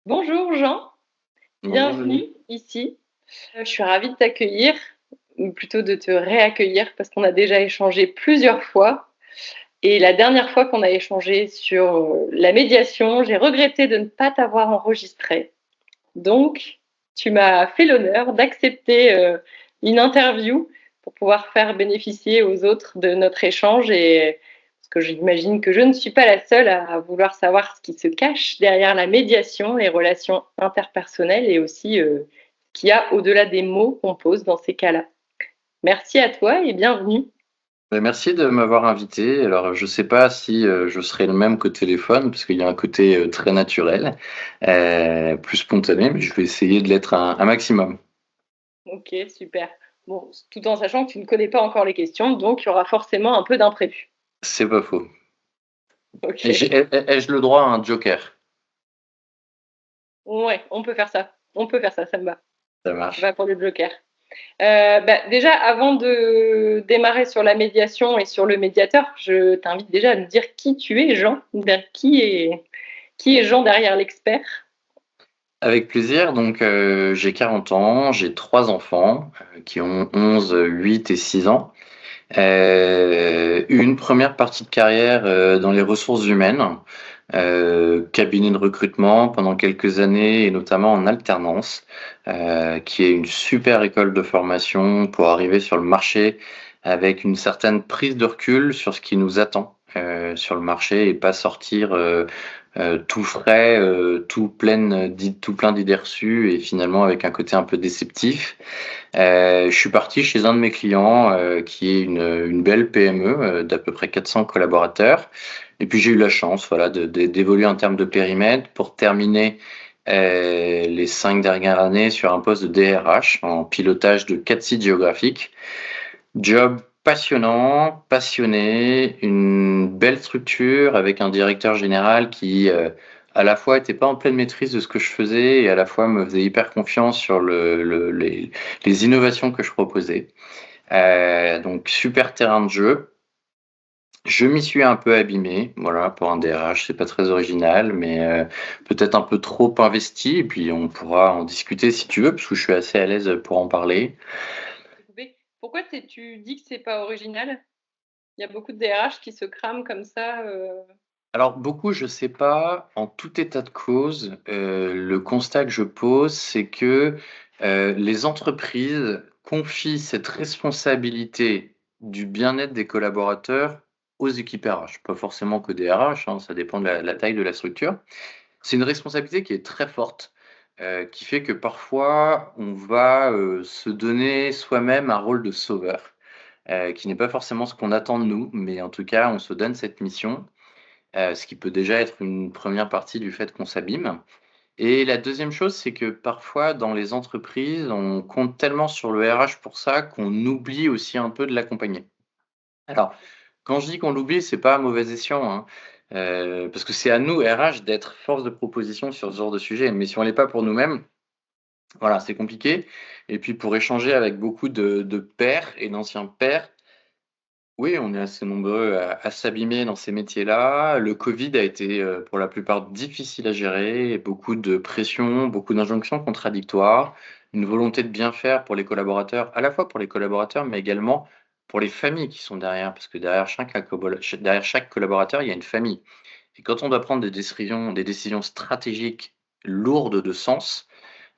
Bonjour Jean, Bonjour Julie. bienvenue ici. Je suis ravie de t'accueillir, ou plutôt de te réaccueillir parce qu'on a déjà échangé plusieurs fois. Et la dernière fois qu'on a échangé sur la médiation, j'ai regretté de ne pas t'avoir enregistré. Donc, tu m'as fait l'honneur d'accepter une interview pour pouvoir faire bénéficier aux autres de notre échange et parce que j'imagine que je ne suis pas la seule à vouloir savoir ce qui se cache derrière la médiation, les relations interpersonnelles et aussi ce qu'il y a au-delà des mots qu'on pose dans ces cas-là. Merci à toi et bienvenue. Merci de m'avoir invité. Alors, je ne sais pas si je serai le même qu'au téléphone, parce qu'il y a un côté très naturel, plus spontané, mais je vais essayer de l'être un maximum. Ok, super. Bon, tout en sachant que tu ne connais pas encore les questions, donc il y aura forcément un peu d'imprévu. C'est pas faux. Ok. Et ai-je le droit à un joker? Ouais, on peut faire ça. On peut faire ça, ça me va. Ça Va marche. pour le joker. Déjà, avant de démarrer sur la médiation et sur le médiateur, je t'invite déjà à me dire qui tu es, Jean. Qui est Jean derrière l'expert? Avec plaisir. Donc, j'ai 40 ans, j'ai trois enfants qui ont 11, 8 et 6 ans. Une première partie de carrière dans les ressources humaines, cabinet de recrutement pendant quelques années et notamment en alternance, qui est une super école de formation pour arriver sur le marché avec une certaine prise de recul sur ce qui nous attend sur le marché et pas sortir tout frais, tout plein d'idées reçues et finalement avec un côté un peu déceptif. Je suis parti chez un de mes clients qui est une belle PME d'à peu près 400 collaborateurs. Et puis j'ai eu la chance, voilà, d'évoluer en termes de périmètre pour terminer les 5 dernières années sur un poste de DRH en pilotage de 4 sites géographiques. Job passionnant, passionné, une belle structure avec un directeur général qui à la fois était pas en pleine maîtrise de ce que je faisais et à la fois me faisait hyper confiance sur les innovations que je proposais. Donc super terrain de jeu. Je m'y suis un peu abîmé, voilà, pour un DRH, c'est pas très original, mais peut-être un peu trop investi. Et puis on pourra en discuter si tu veux, parce que je suis assez à l'aise pour en parler. Pourquoi tu dis que c'est pas original? Il y a beaucoup de DRH qui se crament comme ça. Alors beaucoup, je sais pas. En tout état de cause, le constat que je pose, c'est que les entreprises confient cette responsabilité du bien-être des collaborateurs aux équipes RH. Pas forcément que des RH, hein, ça dépend de la taille de la structure. C'est une responsabilité qui est très forte, qui fait que parfois on va se donner soi-même un rôle de sauveur, qui n'est pas forcément ce qu'on attend de nous, mais en tout cas, on se donne cette mission. Ce qui peut déjà être une première partie du fait qu'on s'abîme. Et la deuxième chose, c'est que parfois dans les entreprises, on compte tellement sur le RH pour ça qu'on oublie aussi un peu de l'accompagner. Alors, quand je dis qu'on l'oublie, c'est pas à mauvais escient, hein, parce que c'est à nous, RH, d'être force de proposition sur ce genre de sujet. Mais si on l'est pas pour nous-mêmes, voilà, c'est compliqué. Et puis pour échanger avec beaucoup de pairs et d'anciens pairs, oui, on est assez nombreux à s'abîmer dans ces métiers-là. Le covid a été, pour la plupart difficile à gérer et beaucoup de pression, beaucoup d'injonctions contradictoires, une volonté de bien faire pour les collaborateurs, à la fois pour les collaborateurs, mais également pour les familles qui sont derrière. Parce que derrière chaque collaborateur, il y a une famille et quand on doit prendre des décisions stratégiques lourdes de sens,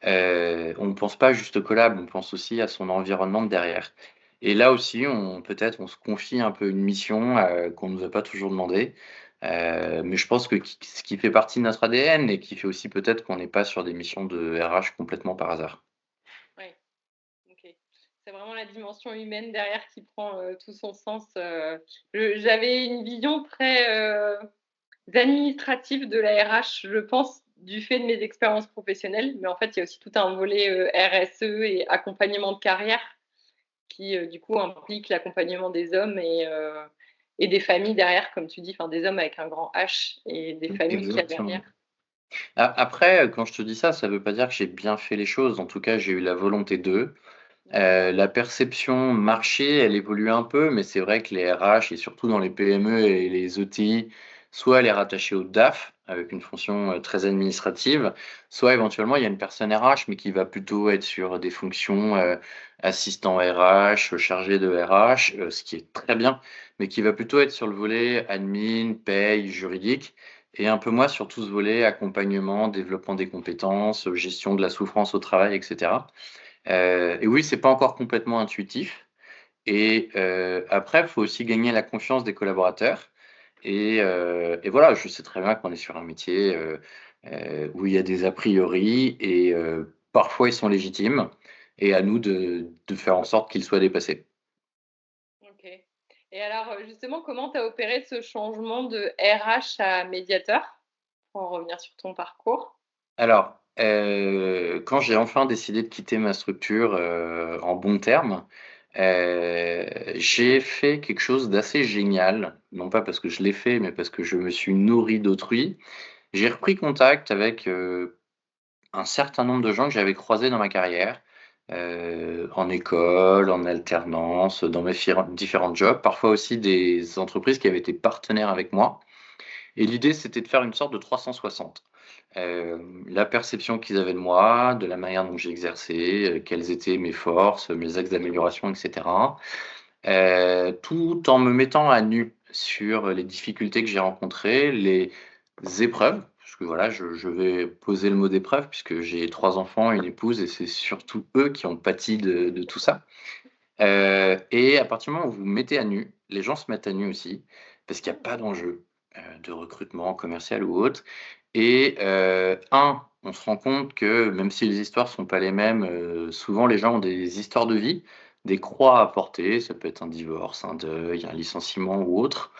on ne pense pas juste au collab, on pense aussi à son environnement de derrière. Et là aussi, on se confie un peu une mission, qu'on nous a pas toujours demandé, mais je pense que ce qui fait partie de notre ADN et qui fait aussi peut-être qu'on n'est pas sur des missions de RH complètement par hasard. Ouais, ok. C'est vraiment la dimension humaine derrière qui prend tout son sens. J'avais une vision très administrative de la RH, je pense, du fait de mes expériences professionnelles. Mais en fait, il y a aussi tout un volet RSE et accompagnement de carrière qui, du coup, implique l'accompagnement des hommes et des familles derrière, comme tu dis, enfin des hommes avec un grand H et des familles qu'il y a Exactement. derrière. Après, quand je te dis ça, ça veut pas dire que j'ai bien fait les choses. En tout cas, j'ai eu la volonté de. Ouais. La perception marché, elle évolue un peu, mais c'est vrai que les RH et surtout dans les PME et les ETI, soit elle est rattachée au DAF, avec une fonction très administrative, soit éventuellement il y a une personne RH, mais qui va plutôt être sur des fonctions assistant RH, chargé de RH, ce qui est très bien, mais qui va plutôt être sur le volet admin, paye, juridique, et un peu moins sur tout ce volet accompagnement, développement des compétences, gestion de la souffrance au travail, etc. Et oui, c'est pas encore complètement intuitif. Et après, il faut aussi gagner la confiance des collaborateurs. Et voilà, je sais très bien qu'on est sur un métier où il y a des a priori et parfois ils sont légitimes. Et à nous de faire en sorte qu'ils soient dépassés. OK. Et alors, justement, comment tu as opéré ce changement de RH à médiateur? Pour en revenir sur ton parcours. Alors, quand j'ai enfin décidé de quitter ma structure, en bons termes, j'ai fait quelque chose d'assez génial. Non pas parce que je l'ai fait, mais parce que je me suis nourri d'autrui. J'ai repris contact avec, un certain nombre de gens que j'avais croisés dans ma carrière, en école, en alternance, dans mes différents jobs, parfois aussi des entreprises qui avaient été partenaires avec moi. Et l'idée, c'était de faire une sorte de 360. La perception qu'ils avaient de moi, de la manière dont j'exerçais, quelles étaient mes forces, mes axes d'amélioration, et cetera. Tout en me mettant à nu sur les difficultés que j'ai rencontrées, les épreuves, parce que voilà, je vais poser le mot d'épreuve puisque j'ai 3 enfants, une épouse et c'est surtout eux qui ont pâti de tout ça. Et à partir du moment où vous vous mettez à nu, les gens se mettent à nu aussi, parce qu'il y a pas d'enjeu, de recrutement commercial ou autre. Et on se rend compte que même si les histoires sont pas les mêmes, souvent les gens ont des histoires de vie, des croix à porter. Ça peut être un divorce, un deuil, un licenciement ou autre.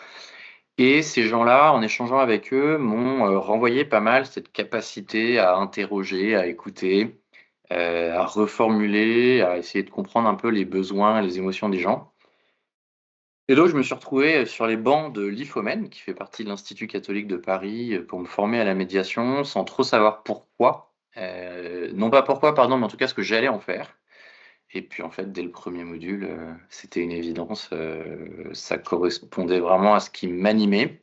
Et ces gens-là, en échangeant avec eux, m'ont, renvoyé pas mal cette capacité à interroger, à écouter, à reformuler, à essayer de comprendre un peu les besoins et les émotions des gens. Et donc je me suis retrouvé, sur les bancs de l'IFOMEN, qui fait partie de l'Institut catholique de Paris, pour me former à la médiation sans trop savoir pourquoi. Non pas pourquoi, pardon, mais en tout cas ce que j'allais en faire. Et puis en fait, dès le premier module, c'était une évidence, ça correspondait vraiment à ce qui m'animait,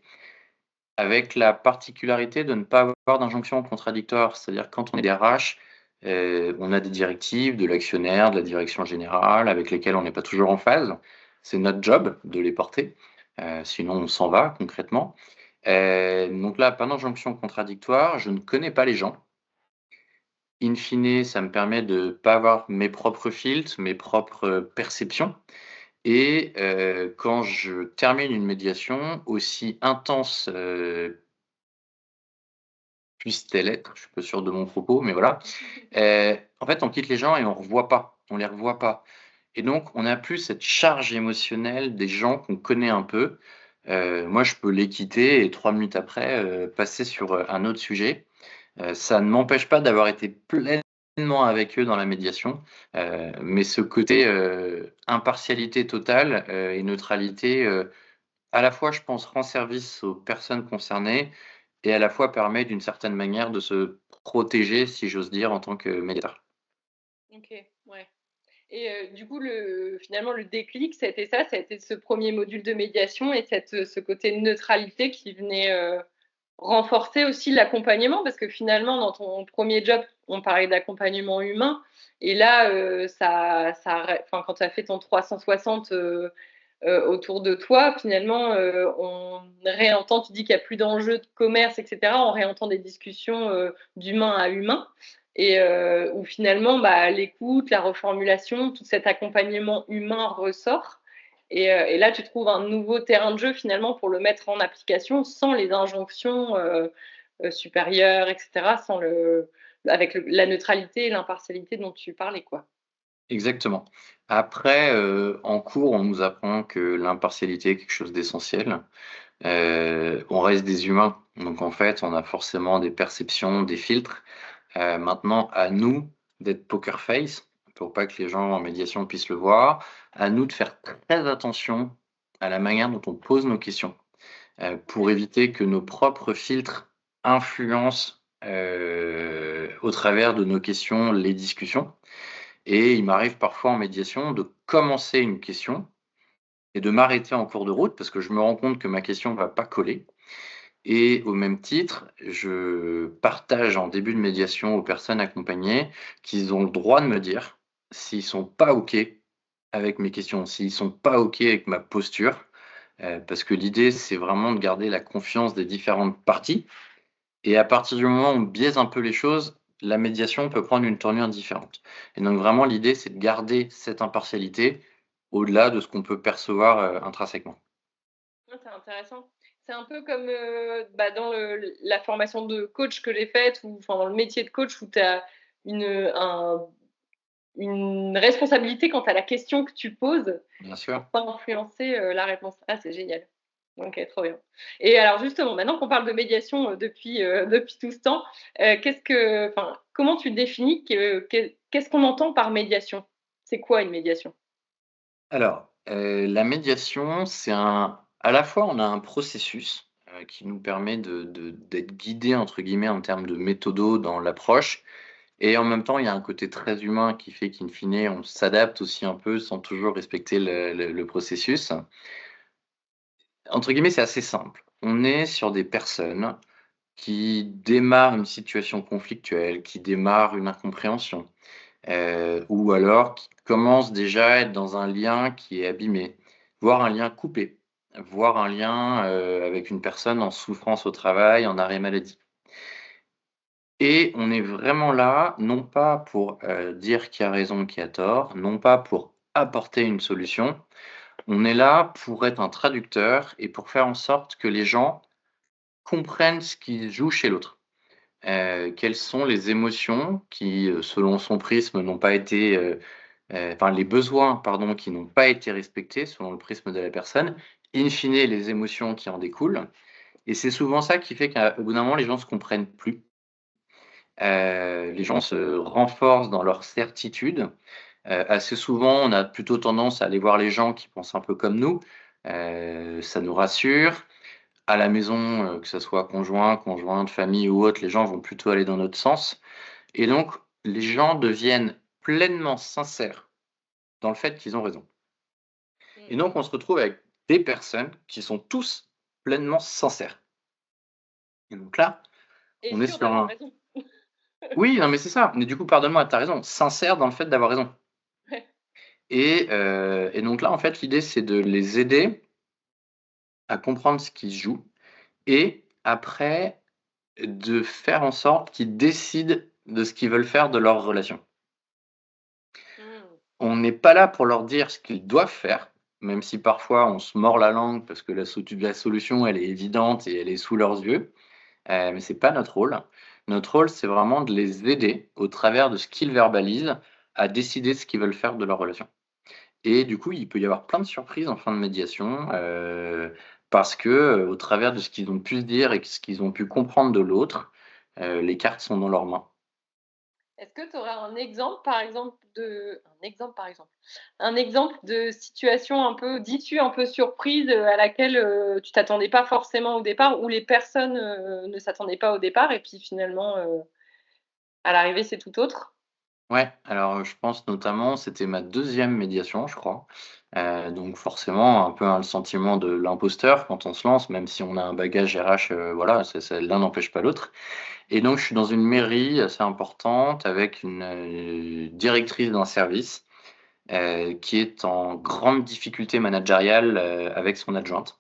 avec la particularité de ne pas avoir d'injonction contradictoire. C'est-à-dire quand on est DRH, on a des directives de l'actionnaire, de la direction générale, avec lesquelles on n'est pas toujours en phase. C'est notre job de les porter, sinon on s'en va concrètement. Donc là, pas d'injonction contradictoire, je ne connais pas les gens. In fine, ça me permet de ne pas avoir mes propres filtres, mes propres perceptions. Et quand je termine une médiation, aussi intense puisse-t-elle être, je suis pas sûr de mon propos, mais voilà. En fait, on quitte les gens et on les revoit pas. Et donc, on n'a plus cette charge émotionnelle des gens qu'on connaît un peu. Moi, je peux les quitter et 3 minutes après, passer sur, un autre sujet. Ça ne m'empêche pas d'avoir été pleinement avec eux dans la médiation, mais ce côté, impartialité totale, et neutralité, à la fois, je pense, rend service aux personnes concernées et à la fois permet d'une certaine manière de se protéger, si j'ose dire, en tant que médiateur. OK, ouais. Et du coup, finalement, le déclic, ça a été ce premier module de médiation et ce côté neutralité qui venait, renforcer aussi l'accompagnement? Parce que finalement, dans ton premier job, on parlait d'accompagnement humain et là, enfin, quand tu as fait ton 360, autour de toi, finalement, on réentend tu dis qu'il y a plus d'enjeux de commerce et cetera. On réentend des discussions, d'humain à humain et où finalement, bah, l'écoute, la reformulation, tout cet accompagnement humain ressort et là, tu trouves un nouveau terrain de jeu finalement pour le mettre en application sans les injonctions, supérieures et cetera, sans avec la neutralité et l'impartialité dont tu parlais, quoi. Exactement. Après, en cours, on nous apprend que l'impartialité est quelque chose d'essentiel. On reste des humains, donc en fait, on a forcément des perceptions, des filtres. Maintenant, à nous d'être poker face, pour pas que les gens en médiation puissent le voir, à nous de faire très attention à la manière dont on pose nos questions, pour éviter que nos propres filtres influencent, au travers de nos questions, les discussions. Et il m'arrive parfois en médiation de commencer une question et de m'arrêter en cours de route parce que je me rends compte que ma question ne va pas coller Et au même titre, je partage en début de médiation aux personnes accompagnées qu'ils ont le droit de me dire s'ils sont pas OK avec mes questions, s'ils sont pas OK avec ma posture, parce que l'idée, c'est vraiment de garder la confiance des différentes parties et à partir du moment où on biaise un peu les choses, la médiation peut prendre une tournure différente et donc vraiment l'idée, c'est de garder cette impartialité au-delà de ce qu'on peut percevoir, intrinsèquement. Ah, c'est intéressant. C'est un peu comme, bah, dans la formation de coach que j'ai faite ou enfin dans le métier de coach où tu as une, une responsabilité quant à la question que tu poses Bien pour sûr. pas influencer, la réponse. Ah, c'est génial. OK, trop bien. Et alors justement, maintenant qu'on parle de médiation, depuis, depuis tout ce temps, comment tu définis qu'est-ce qu'on entend par médiation? C'est quoi une médiation? Alors, la médiation, c'est à la fois, on a un processus, qui nous permet d'être guidé entre guillemets en termes de méthodo dans l'approche et en même temps, il y a un côté très humain qui fait qu'in fine, on s'adapte aussi un peu sans toujours respecter le processus. Entre guillemets, c'est assez simple. On est sur des personnes qui démarrent une situation conflictuelle, qui démarrent une incompréhension. Ou alors qui commence déjà à être dans un lien qui est abîmé, voire un lien coupé, voire un lien, avec une personne en souffrance au travail, en arrêt maladie. Et on est vraiment là, non pas pour, dire qui a raison, qui a tort, non pas pour apporter une solution. On est là pour être un traducteur et pour faire en sorte que les gens comprennent ce qui se joue chez l'autre. Quelles sont les émotions qui, selon son prisme, n'ont pas été, enfin les besoins, pardon, qui n'ont pas été respectés selon le prisme de la personne, in fine les émotions qui en découlent et c'est souvent ça qui fait qu'au bout d'un moment, les gens se comprennent plus. Les gens se renforcent dans leur certitude. Assez souvent, on a plutôt tendance à aller voir les gens qui pensent un peu comme nous, ça nous rassure. À la maison, que ça soit conjoint, conjointe, famille ou autre, les gens vont plutôt aller dans notre sens et donc les gens deviennent pleinement sincères dans le fait qu'ils ont raison. Et Mmh. donc, on se retrouve avec des personnes qui sont tous pleinement sincères. Et donc là, Et on est sûr sur d'avoir un raison. oui, non, mais c'est ça. Mais du coup, pardonne-moi, tu as raison, sincère dans le fait d'avoir raison. Ouais. Et donc là, en fait, l'idée, c'est de les aider à comprendre ce qui se joue et après, de faire en sorte qu'ils décident de ce qu'ils veulent faire de leur relation. Mmh. On n'est pas là pour leur dire ce qu'ils doivent faire, même si parfois on se mord la langue parce que la solution, elle est évidente et elle est sous leurs yeux. Mais c'est pas notre rôle. Notre rôle, c'est vraiment de les aider, au travers de ce qu'ils verbalisent, à décider ce qu'ils veulent faire de leur relation. Et du coup, il peut y avoir plein de surprises en fin de médiation, parce que, au travers de ce qu'ils ont pu se dire et ce qu'ils ont pu comprendre de l'autre, les cartes sont dans leurs mains. Est-ce que tu aurais un exemple de situation un peu d'issue un peu surprise, à laquelle, tu t'attendais pas forcément au départ, où les personnes, ne s'attendaient pas au départ et puis finalement, à l'arrivée, c'est tout autre? Ouais, alors, je pense notamment, c'était ma deuxième médiation, je crois. Donc forcément, un peu, hein, le sentiment de l'imposteur quand on se lance, même si on a un bagage RH, voilà, c'est l'un n'empêche pas l'autre. Et donc je suis dans une mairie assez importante avec une, directrice d'un service, qui est en grande difficulté managériale, avec son adjointe.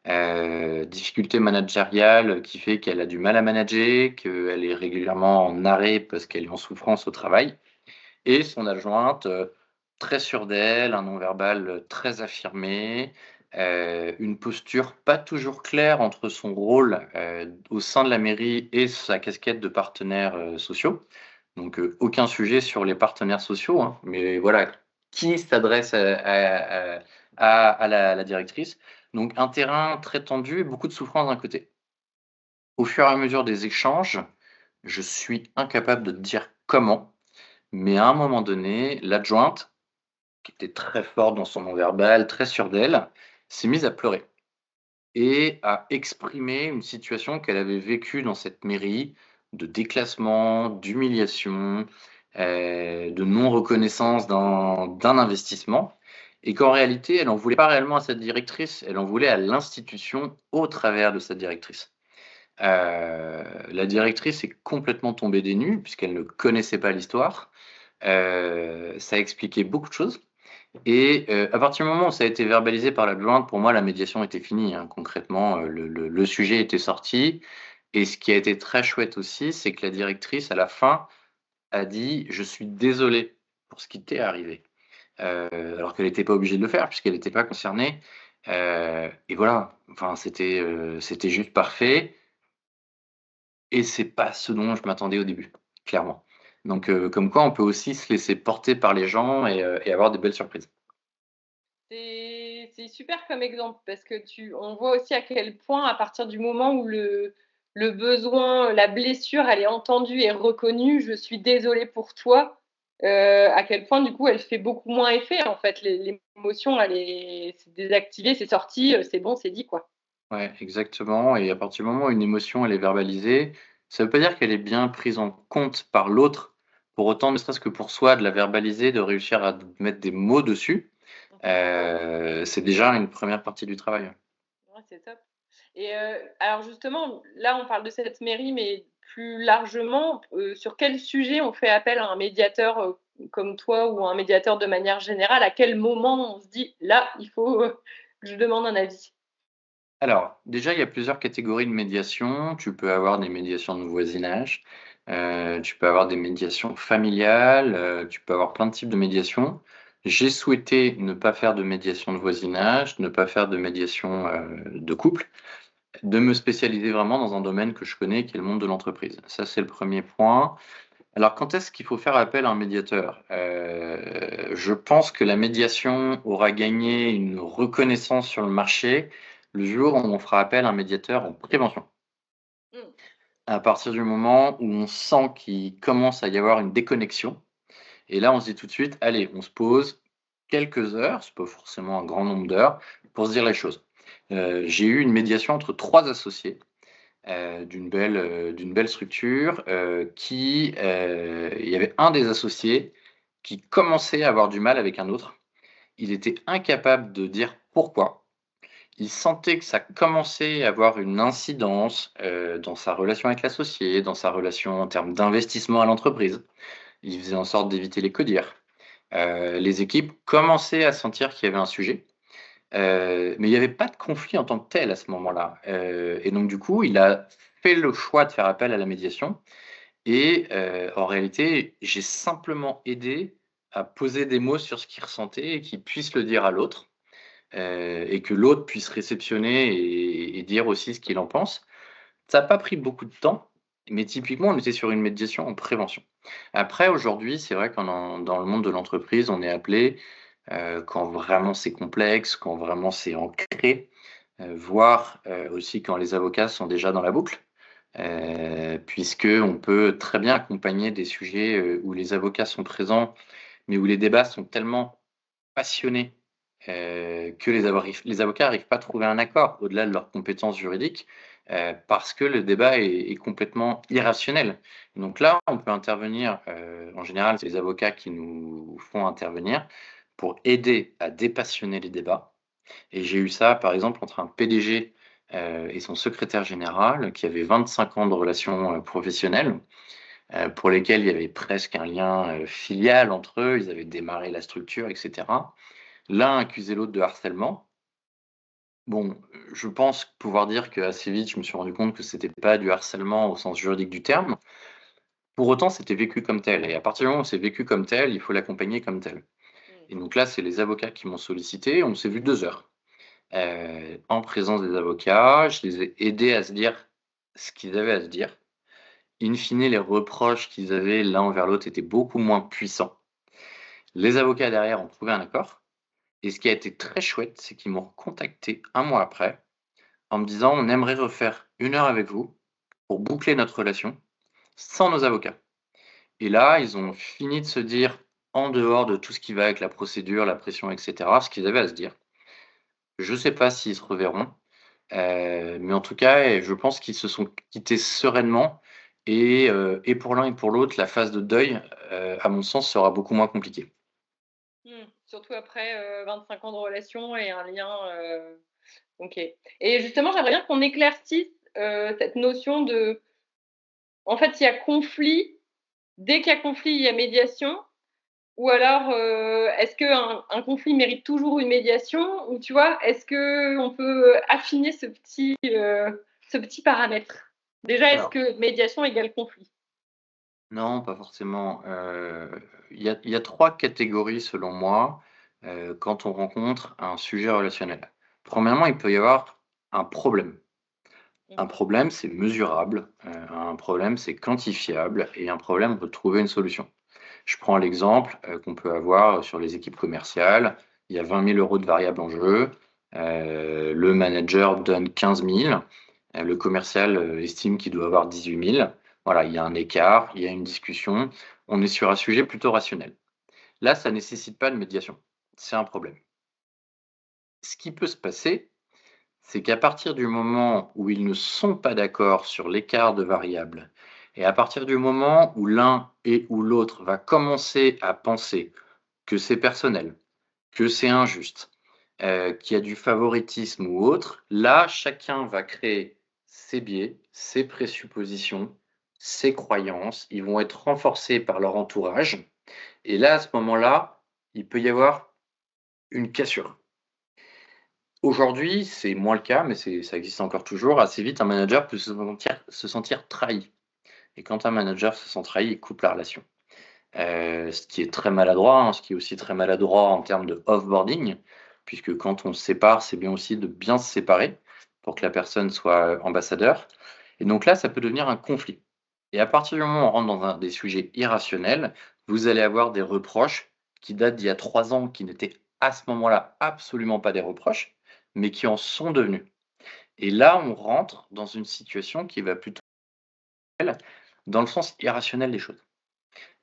Difficulté managériale qui fait qu'elle a du mal à manager, qu'elle est régulièrement en arrêt parce qu'elle est en souffrance au travail et son adjointe, très sûre d'elle, un non-verbal, très affirmé, une posture pas toujours claire entre son rôle, au sein de la mairie et sa casquette de partenaires, sociaux. Donc, aucun sujet sur les partenaires sociaux, hein, mais voilà, qui s'adresse à la directrice. Donc un terrain très tendu et beaucoup de souffrance d'un côté. Au fur et à mesure des échanges, je suis incapable de te dire comment, mais à un moment donné, l'adjointe, qui était très forte dans son non-verbal, très sûre d'elle, s'est mise à pleurer et à exprimer une situation qu'elle avait vécue dans cette mairie de déclassement, d'humiliation, de non-reconnaissance d'un investissement et qu'en réalité, elle en voulait pas réellement à cette directrice, elle en voulait à l'institution au travers de cette directrice. La directrice est complètement tombée des nues puisqu'elle ne connaissait pas l'histoire. Ça expliquait beaucoup de choses et à partir du moment où ça a été verbalisé par l'adjointe, pour moi, la médiation était finie, hein. Concrètement, le sujet était sorti et ce qui a été très chouette aussi, c'est que la directrice, à la fin, a dit: «Je suis désolée pour ce qui t'est arrivé». Alors qu'elle n'était pas obligée de le faire puisqu'elle n'était pas concernée, et voilà. Enfin, c'était juste parfait et c'est pas ce dont je m'attendais au début, clairement. Donc comme quoi on peut aussi se laisser porter par les gens et avoir des belles surprises. C'est super comme exemple parce que on voit aussi à quel point, à partir du moment où le besoin, la blessure, elle est entendue et reconnue: «Je suis désolée pour toi», à quel point, du coup, elle fait beaucoup moins effet, en fait. L'émotion, elle est c'est désactivé, c'est sorti, c'est bon, c'est dit, quoi. Ouais, exactement, et à partir du moment où une émotion, elle est verbalisée, ça veut pas dire qu'elle est bien prise en compte par l'autre. Pour autant, ne serait-ce que pour soi, de la verbaliser, de réussir à mettre des mots dessus, Mmh. c'est déjà une première partie du travail. Ouais, c'est top. Et alors justement, là, on parle de cette mairie, mais plus largement, sur quel sujet on fait appel à un médiateur, comme toi ou un médiateur de manière générale? À quel moment on se dit: «Là, il faut, que je demande un avis»? Alors, déjà, il y a plusieurs catégories de médiation. Tu peux avoir des médiations de voisinage, tu peux avoir des médiations familiales, tu peux avoir plein de types de médiation. J'ai souhaité ne pas faire de médiation de voisinage, ne pas faire de médiation, de couple, de me spécialiser vraiment dans un domaine que je connais, qui est le monde de l'entreprise. Ça, c'est le premier point. Alors, quand est-ce qu'il faut faire appel à un médiateur? Je pense que la médiation aura gagné une reconnaissance sur le marché le jour où on fera appel à un médiateur en prévention. Mmh. À partir du moment où on sent qu'il commence à y avoir une déconnexion, et là, on se dit tout de suite: «Allez, on se pose quelques heures», c'est pas forcément un grand nombre d'heures, pour se dire les choses. J'ai eu une médiation entre 3 associés, d'une belle structure, il y avait un des associés qui commençait à avoir du mal avec un autre. Il était incapable de dire pourquoi. Il sentait que ça commençait à avoir une incidence, dans sa relation avec l'associé, dans sa relation en termes d'investissement à l'entreprise. Il faisait en sorte d'éviter les CODIR. Les équipes commençaient à sentir qu'il y avait un sujet. Mais il n'y avait pas de conflit en tant que tel à ce moment-là, et donc du coup, il a fait le choix de faire appel à la médiation et en réalité, j'ai simplement aidé à poser des mots sur ce qu'il ressentait et qu'il puisse le dire à l'autre, et que l'autre puisse réceptionner et dire aussi ce qu'il en pense. Ça n'a pas pris beaucoup de temps, mais typiquement, on était sur une médiation en prévention. Après, aujourd'hui, c'est vrai dans le monde de l'entreprise, on est appelé, quand vraiment c'est complexe, quand vraiment c'est ancré, voire, aussi quand les avocats sont déjà dans la boucle, puisqu'on peut très bien accompagner des sujets, où les avocats sont présents, mais où les débats sont tellement passionnés, que les avocats n'arrivent pas à trouver un accord au-delà de leurs compétences juridiques, parce que le débat est complètement irrationnel. Donc là, on peut intervenir, en général, c'est les avocats qui nous font intervenir pour aider à dépassionner les débats, et j'ai eu ça, par exemple, entre un PDG, et son secrétaire général qui avaient 25 ans de relations, professionnelles, pour lesquelles il y avait presque un lien, filial entre eux. Ils avaient démarré la structure et cetera. L'un accusait l'autre de harcèlement. Bon, je pense pouvoir dire qu'assez vite, je me suis rendu compte que c'était pas du harcèlement au sens juridique du terme. Pour autant, c'était vécu comme tel, et à partir du moment où c'est vécu comme tel, il faut l'accompagner comme tel. Mmh. Et donc là, c'est les avocats qui m'ont sollicité. On s'est vu 2 heures, en présence des avocats. Je les ai aidés à se dire ce qu'ils avaient à se dire. In fine, les reproches qu'ils avaient l'un envers l'autre étaient beaucoup moins puissants. Les avocats derrière ont trouvé un accord, et ce qui a été très chouette, c'est qu'ils m'ont recontacté un mois après en me disant: «On aimerait refaire 1 heure avec vous pour boucler notre relation sans nos avocats». Et là, ils ont fini de se dire, en dehors de tout ce qui va avec la procédure, la pression et cetera, ce qu'ils avaient à se dire. Je ne sais pas s'ils se reverront, mais en tout cas, je pense qu'ils se sont quittés sereinement, et pour l'un et pour l'autre, la phase de deuil, à mon sens, sera beaucoup moins compliquée. Mmh. Surtout après, 25 ans de relation et un lien, OK. Et justement, j'aimerais bien qu'on éclaircisse. cette notion de en fait, il y a conflit, dès qu'il y a conflit, il y a médiation ou alors, est-ce qu'un conflit mérite toujours une médiation? Ou tu vois, est-ce qu'on peut affiner ce petit paramètre? Déjà, est-ce Alors, que médiation égale conflit? non, pas forcément. Il y a 3 catégories selon moi, quand on rencontre un sujet relationnel. Premièrement, il peut y avoir un problème. Un Mmh. problème, c'est mesurable, un problème, c'est quantifiable et un problème, on peut trouver une solution. Je prends l'exemple, qu'on peut avoir sur les équipes commerciales. Il y a 20 000 € de variables en jeu, le manager donne 15 000, le commercial, estime qu'il doit avoir 18 000. Voilà, il y a un écart, il y a une discussion, on est sur un sujet plutôt rationnel. Là, ça nécessite pas de médiation, c'est un problème. Ce qui peut se passer, c'est qu'à partir du moment où ils ne sont pas d'accord sur l'écart de variables et à partir du moment où l'un et ou l'autre va commencer à penser que c'est personnel, que c'est injuste, qu'il y a du favoritisme ou autre, là, chacun va créer ses biais, ses présuppositions, ses croyances. Ils vont être renforcés par leur entourage et là, à ce moment-là, il peut y avoir une cassure. Aujourd'hui, c'est moins le cas, mais ça existe encore toujours. Assez vite, un manager peut se sentir trahi et quand un manager se sent trahi, il coupe la relation. Ce qui est très maladroit, hein, ce qui est aussi très maladroit en termes de off-boarding, puisque quand on se sépare, c'est bien aussi de bien se séparer pour que la personne soit, ambassadeur et donc là, ça peut devenir un conflit et à partir du moment où on rentre dans des sujets irrationnels, vous allez avoir des reproches qui datent d'il y a 3 ans, qui n'étaient à ce moment-là absolument pas des reproches, mais qui en sont devenus et là, on rentre dans une situation qui va plutôt dans le sens irrationnel des choses.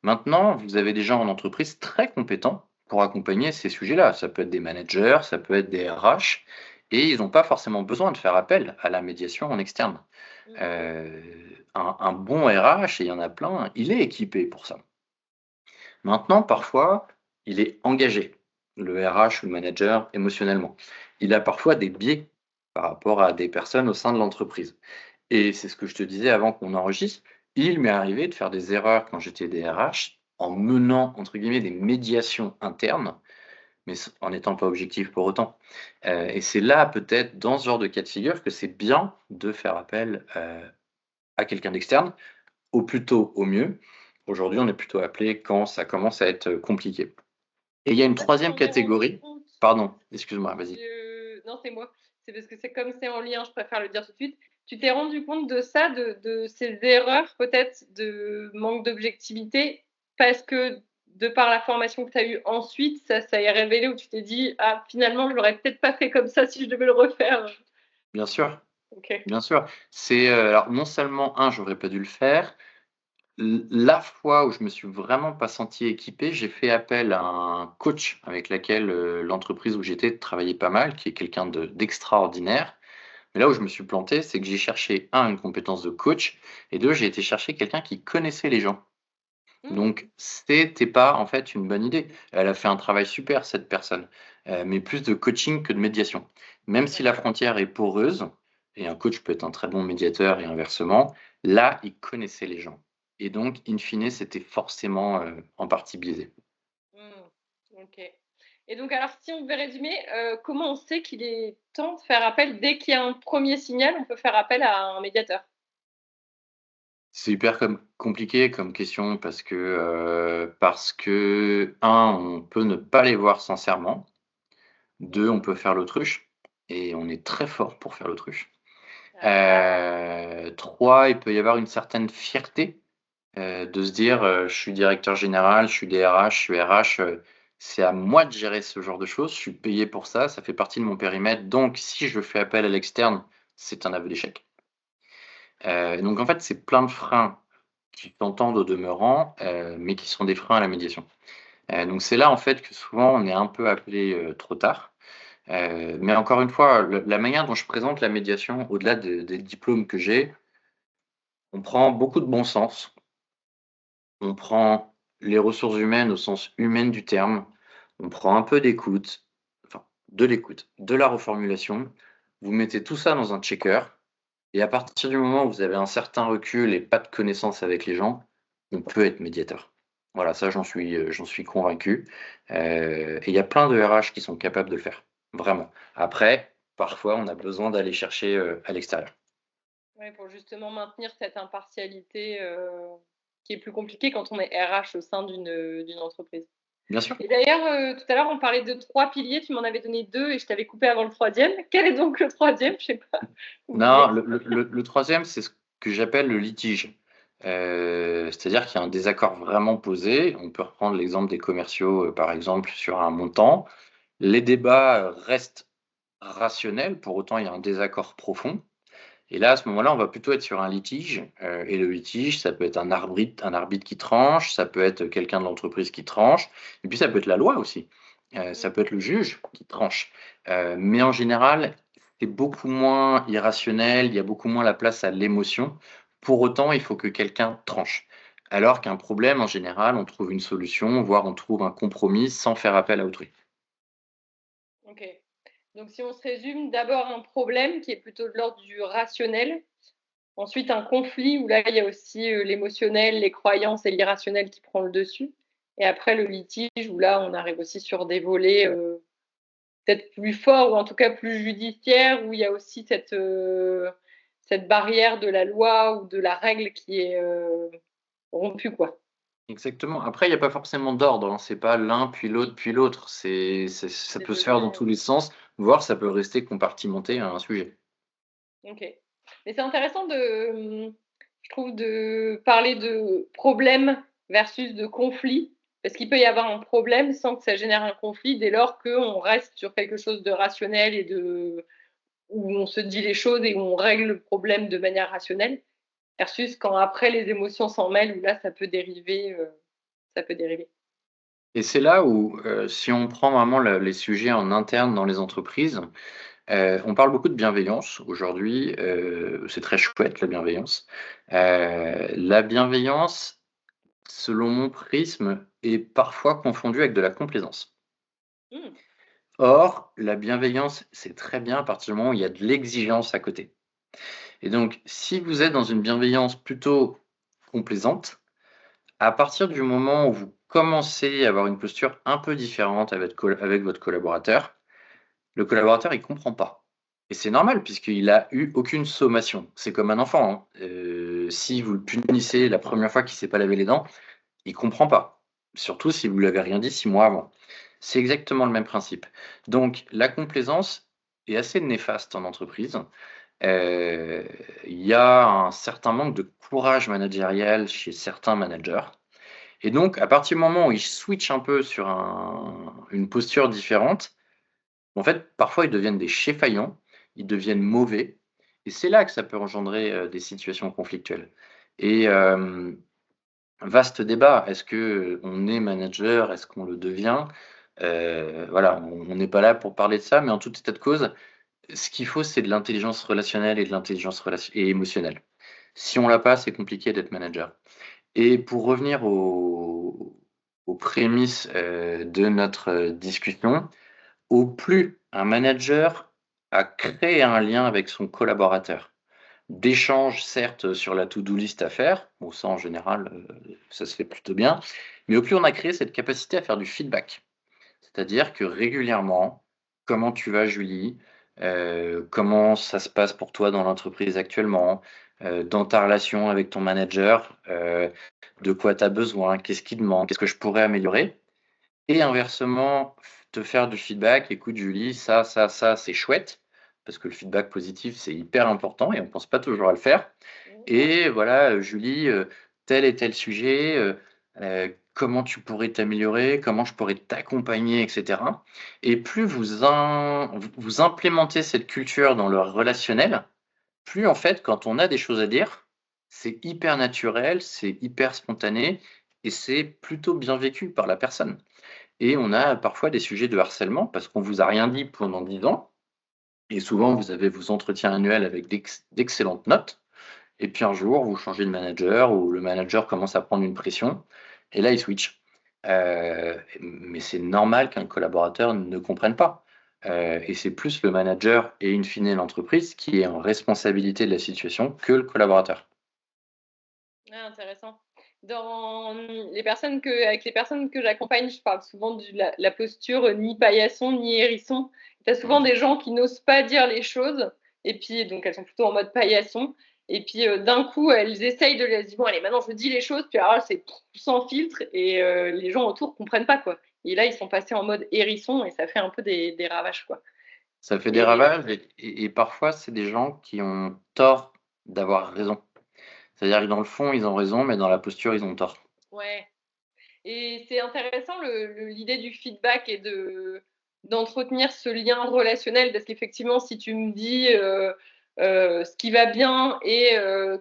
Maintenant, vous avez des gens en entreprise très compétents pour accompagner ces sujets-là. Ça peut être des managers, ça peut être des RH et ils n'ont pas forcément besoin de faire appel à la médiation en externe. Mmh. Un bon RH, et il y en a plein, il est équipé pour ça. Maintenant, parfois, il est engagé, le RH ou le manager, émotionnellement. Il a parfois des biais par rapport à des personnes au sein de l'entreprise. Et c'est ce que je te disais avant qu'on enregistre. Il m'est arrivé de faire des erreurs quand j'étais DRH en menant, entre guillemets, des médiations internes, mais en n'étant pas objectif pour autant. Et c'est là, peut-être, dans ce genre de cas de figure, que c'est bien de faire appel à quelqu'un d'externe, au plus tôt, au mieux. Aujourd'hui, on est plutôt appelé quand ça commence à être compliqué. Et il y a une Ça, tu troisième t'en es rendu catégorie. compte? Pardon, excuse-moi, vas-y. Non, c'est moi. C'est parce que c'est comme c'est en lien, je préfère le dire tout de suite. Tu t'es rendu compte de ça, de ces erreurs peut-être de manque d'objectivité parce que de par la formation que tu as eue ensuite, ça est révélé où tu t'es dit: «Ah finalement je l'aurais peut-être pas fait comme ça si je devais le refaire». Bien sûr, OK. bien sûr. C'est, alors non seulement j'aurais pas dû le faire. La fois où je me suis vraiment pas senti équipé, j'ai fait appel à un coach avec laquelle, l'entreprise où j'étais travaillait pas mal, qui est quelqu'un d'extraordinaire. Mais là où je me suis planté, c'est que j'ai cherché une compétence de coach et 2, j'ai été chercher quelqu'un qui connaissait les gens. Mmh. Donc c'était pas, en fait, une bonne idée. Elle a fait un travail super cette personne, mais plus de coaching que de médiation. Même si la D'accord. frontière est poreuse et un coach peut être un très bon médiateur et inversement, là, il connaissait les gens et donc in fine, c'était forcément, en partie biaisé. Mmh. OK. Et donc alors si on devait résumer, comment on sait qu'il est temps de faire appel dès qu'il y a un premier signal, on peut faire appel à un médiateur? C'est hyper compliqué comme question parce que, on peut ne pas les voir sincèrement. 2, on Mmh. peut faire l'autruche et on est très fort pour faire l'autruche. Ah! 3, il peut y avoir une certaine fierté, de se dire, «Je suis directeur général, je suis DRH, je suis RH, c'est à moi de gérer ce genre de choses, je suis payé pour ça fait partie de mon périmètre, donc si je fais appel à l'externe, c'est un aveu d'échec». Donc en fait, c'est plein de freins qui s'entendent au demeurant, mais qui sont des freins à la médiation. Donc c'est là, en fait, que souvent on est un peu appelé, trop tard. Mais encore une fois, le la manière dont je présente la médiation, au-delà des diplômes que j'ai, on prend beaucoup de bon sens. On prend les ressources humaines au sens humaine du terme. On prend un peu d'écoute, enfin de l'écoute, de la reformulation. Vous mettez tout ça dans un checker Et à partir du moment où vous avez un certain recul et pas de connaissance avec les gens, on peut être médiateur. Voilà, ça j'en suis convaincu, et il y a plein de RH qui sont capables de le faire, vraiment. Après, parfois, on a besoin d'aller chercher, à l'extérieur. Ouais, pour justement maintenir cette impartialité, qui est plus compliquée quand on est RH au sein d'une entreprise. Bien sûr. Et d'ailleurs, tout à l'heure, on parlait de 3 piliers, tu m'en avais donné 2 et je t'avais coupé avant le troisième. Quel est donc le troisième? Je sais pas, Non, oublié. le 3e, c'est ce que j'appelle le litige. C'est-à-dire qu'il y a un désaccord vraiment posé. On peut reprendre l'exemple des commerciaux, par exemple, sur un montant. Les débats, restent rationnels, pour autant il y a un désaccord profond. Et là, à ce moment-là, on va plutôt être sur un litige, et le litige, ça peut être un arbitre qui tranche, ça peut être quelqu'un de l'entreprise qui tranche, et puis ça peut être la loi aussi. Ça Mmh. peut être le juge qui tranche. Mais en général, c'est beaucoup moins irrationnel, il y a beaucoup moins la place à l'émotion. Pour autant, il faut que quelqu'un tranche. Alors qu'un problème, en général, on trouve une solution, voire on trouve un compromis sans faire appel à autrui. OK. Donc si on se résume, d'abord un problème qui est plutôt de l'ordre du rationnel, ensuite un conflit où là, il y a aussi, l'émotionnel, les croyances et l'irrationnel qui prend le dessus et après le litige où là, on arrive aussi sur des volets, peut-être plus forts ou en tout cas plus judiciaires, où il y a aussi cette barrière de la loi ou de la règle qui est, rompue, quoi. Exactement. Après, il y a pas forcément d'ordre, hein. C'est pas l'un, puis l'autre, puis l'autre. Ça Les peut se 2 faire dans volets, tous les sens, voire ça peut rester compartimenté à un sujet. OK. Mais c'est intéressant je trouve de parler de problème versus de conflit, parce qu'il peut y avoir un problème sans que ça génère un conflit dès lors qu'on reste sur quelque chose de rationnel et où on se dit les choses et où on règle le problème de manière rationnelle, versus quand après les émotions s'en mêlent, où là ça peut dériver. Et c'est là où, si on prend vraiment les sujets en interne dans les entreprises, on parle beaucoup de bienveillance aujourd'hui, c'est très chouette la bienveillance. La bienveillance, selon mon prisme, est parfois confondue avec de la complaisance. Mmh. Or, la bienveillance, c'est très bien à partir du moment où il y a de l'exigence à côté. Et donc, si vous êtes dans une bienveillance plutôt complaisante, à partir du moment où vous commencez à avoir une posture un peu différente avec votre collaborateur, le collaborateur, il comprend pas. Et c'est normal puisqu'il a eu aucune sommation. C'est comme un enfant, hein. Si vous le punissez la première fois qu'il s'est pas lavé les dents, il comprend pas. Surtout si vous lui avez rien dit 6 mois avant. C'est exactement le même principe. Donc la complaisance est assez néfaste en entreprise. Il y a un certain manque de courage managérial chez certains managers et donc à partir du moment où ils switchent un peu sur une posture différente, en fait, parfois ils deviennent des chefs-faillants, ils deviennent mauvais et c'est là que ça peut engendrer, des situations conflictuelles et vaste débat. Est-ce que on est manager? Est-ce qu'on le devient? Voilà, on n'est pas là pour parler de ça, mais en tout état de cause, ce qu'il faut, c'est de l'intelligence relationnelle et de l'intelligence relation et émotionnelle. Si on l'a pas, c'est compliqué d'être manager. Et pour revenir aux prémices, de notre, discussion, au plus un manager a créé un lien avec son collaborateur, d'échanges certes, sur la to-do list à faire, bon ça en général, ça se fait plutôt bien, mais au plus on a créé cette capacité à faire du feedback. C'est-à-dire que régulièrement: «Comment tu vas Julie? Comment ça se passe pour toi dans l'entreprise actuellement? Dans ta relation avec ton manager, de quoi tu as besoin? Qu'est-ce qui te manque? Qu'est-ce que je pourrais améliorer?» Et inversement, te faire du feedback: «Écoute Julie, ça, c'est chouette», parce que le feedback positif, c'est hyper important et on pense pas toujours à le faire. Mmh. Et voilà, Julie, tel et tel sujet, comment tu pourrais t'améliorer? Comment je pourrais t'accompagner? Et cetera. Et plus vous implémentez cette culture dans le relationnel, plus en fait, quand on a des choses à dire, c'est hyper naturel, c'est hyper spontané et c'est plutôt bien vécu par la personne. Et on a parfois des sujets de harcèlement parce qu'on vous a rien dit pendant 10 ans et souvent vous avez vos entretiens annuels avec d'excellentes notes et puis un jour, vous changez de manager ou le manager commence à prendre une pression et là, il switch. Mais c'est normal qu'un collaborateur ne comprenne pas. Et c'est plus le manager et in fine l'entreprise qui est en responsabilité de la situation que le collaborateur. Ah, intéressant. Avec les personnes que j'accompagne, je parle souvent de la posture ni paillasson ni hérisson. Tu as souvent Mmh. des gens qui n'osent pas dire les choses, et puis donc elles sont plutôt en mode paillasson. Et puis d'un coup, elles essayent elles se disent bon, allez, maintenant je dis les choses, puis alors c'est sans filtre, et les gens autour comprennent pas, quoi. Et là, ils sont passés en mode hérisson, et ça fait un peu des ravages, quoi. Ça fait des Et ravages et parfois c'est des gens qui ont tort d'avoir raison. C'est-à-dire que dans le fond, ils ont raison, mais dans la posture, ils ont tort. ouais. Et c'est intéressant l'idée du feedback et d'entretenir ce lien relationnel, parce qu'effectivement, si tu me dis ce qui va bien, et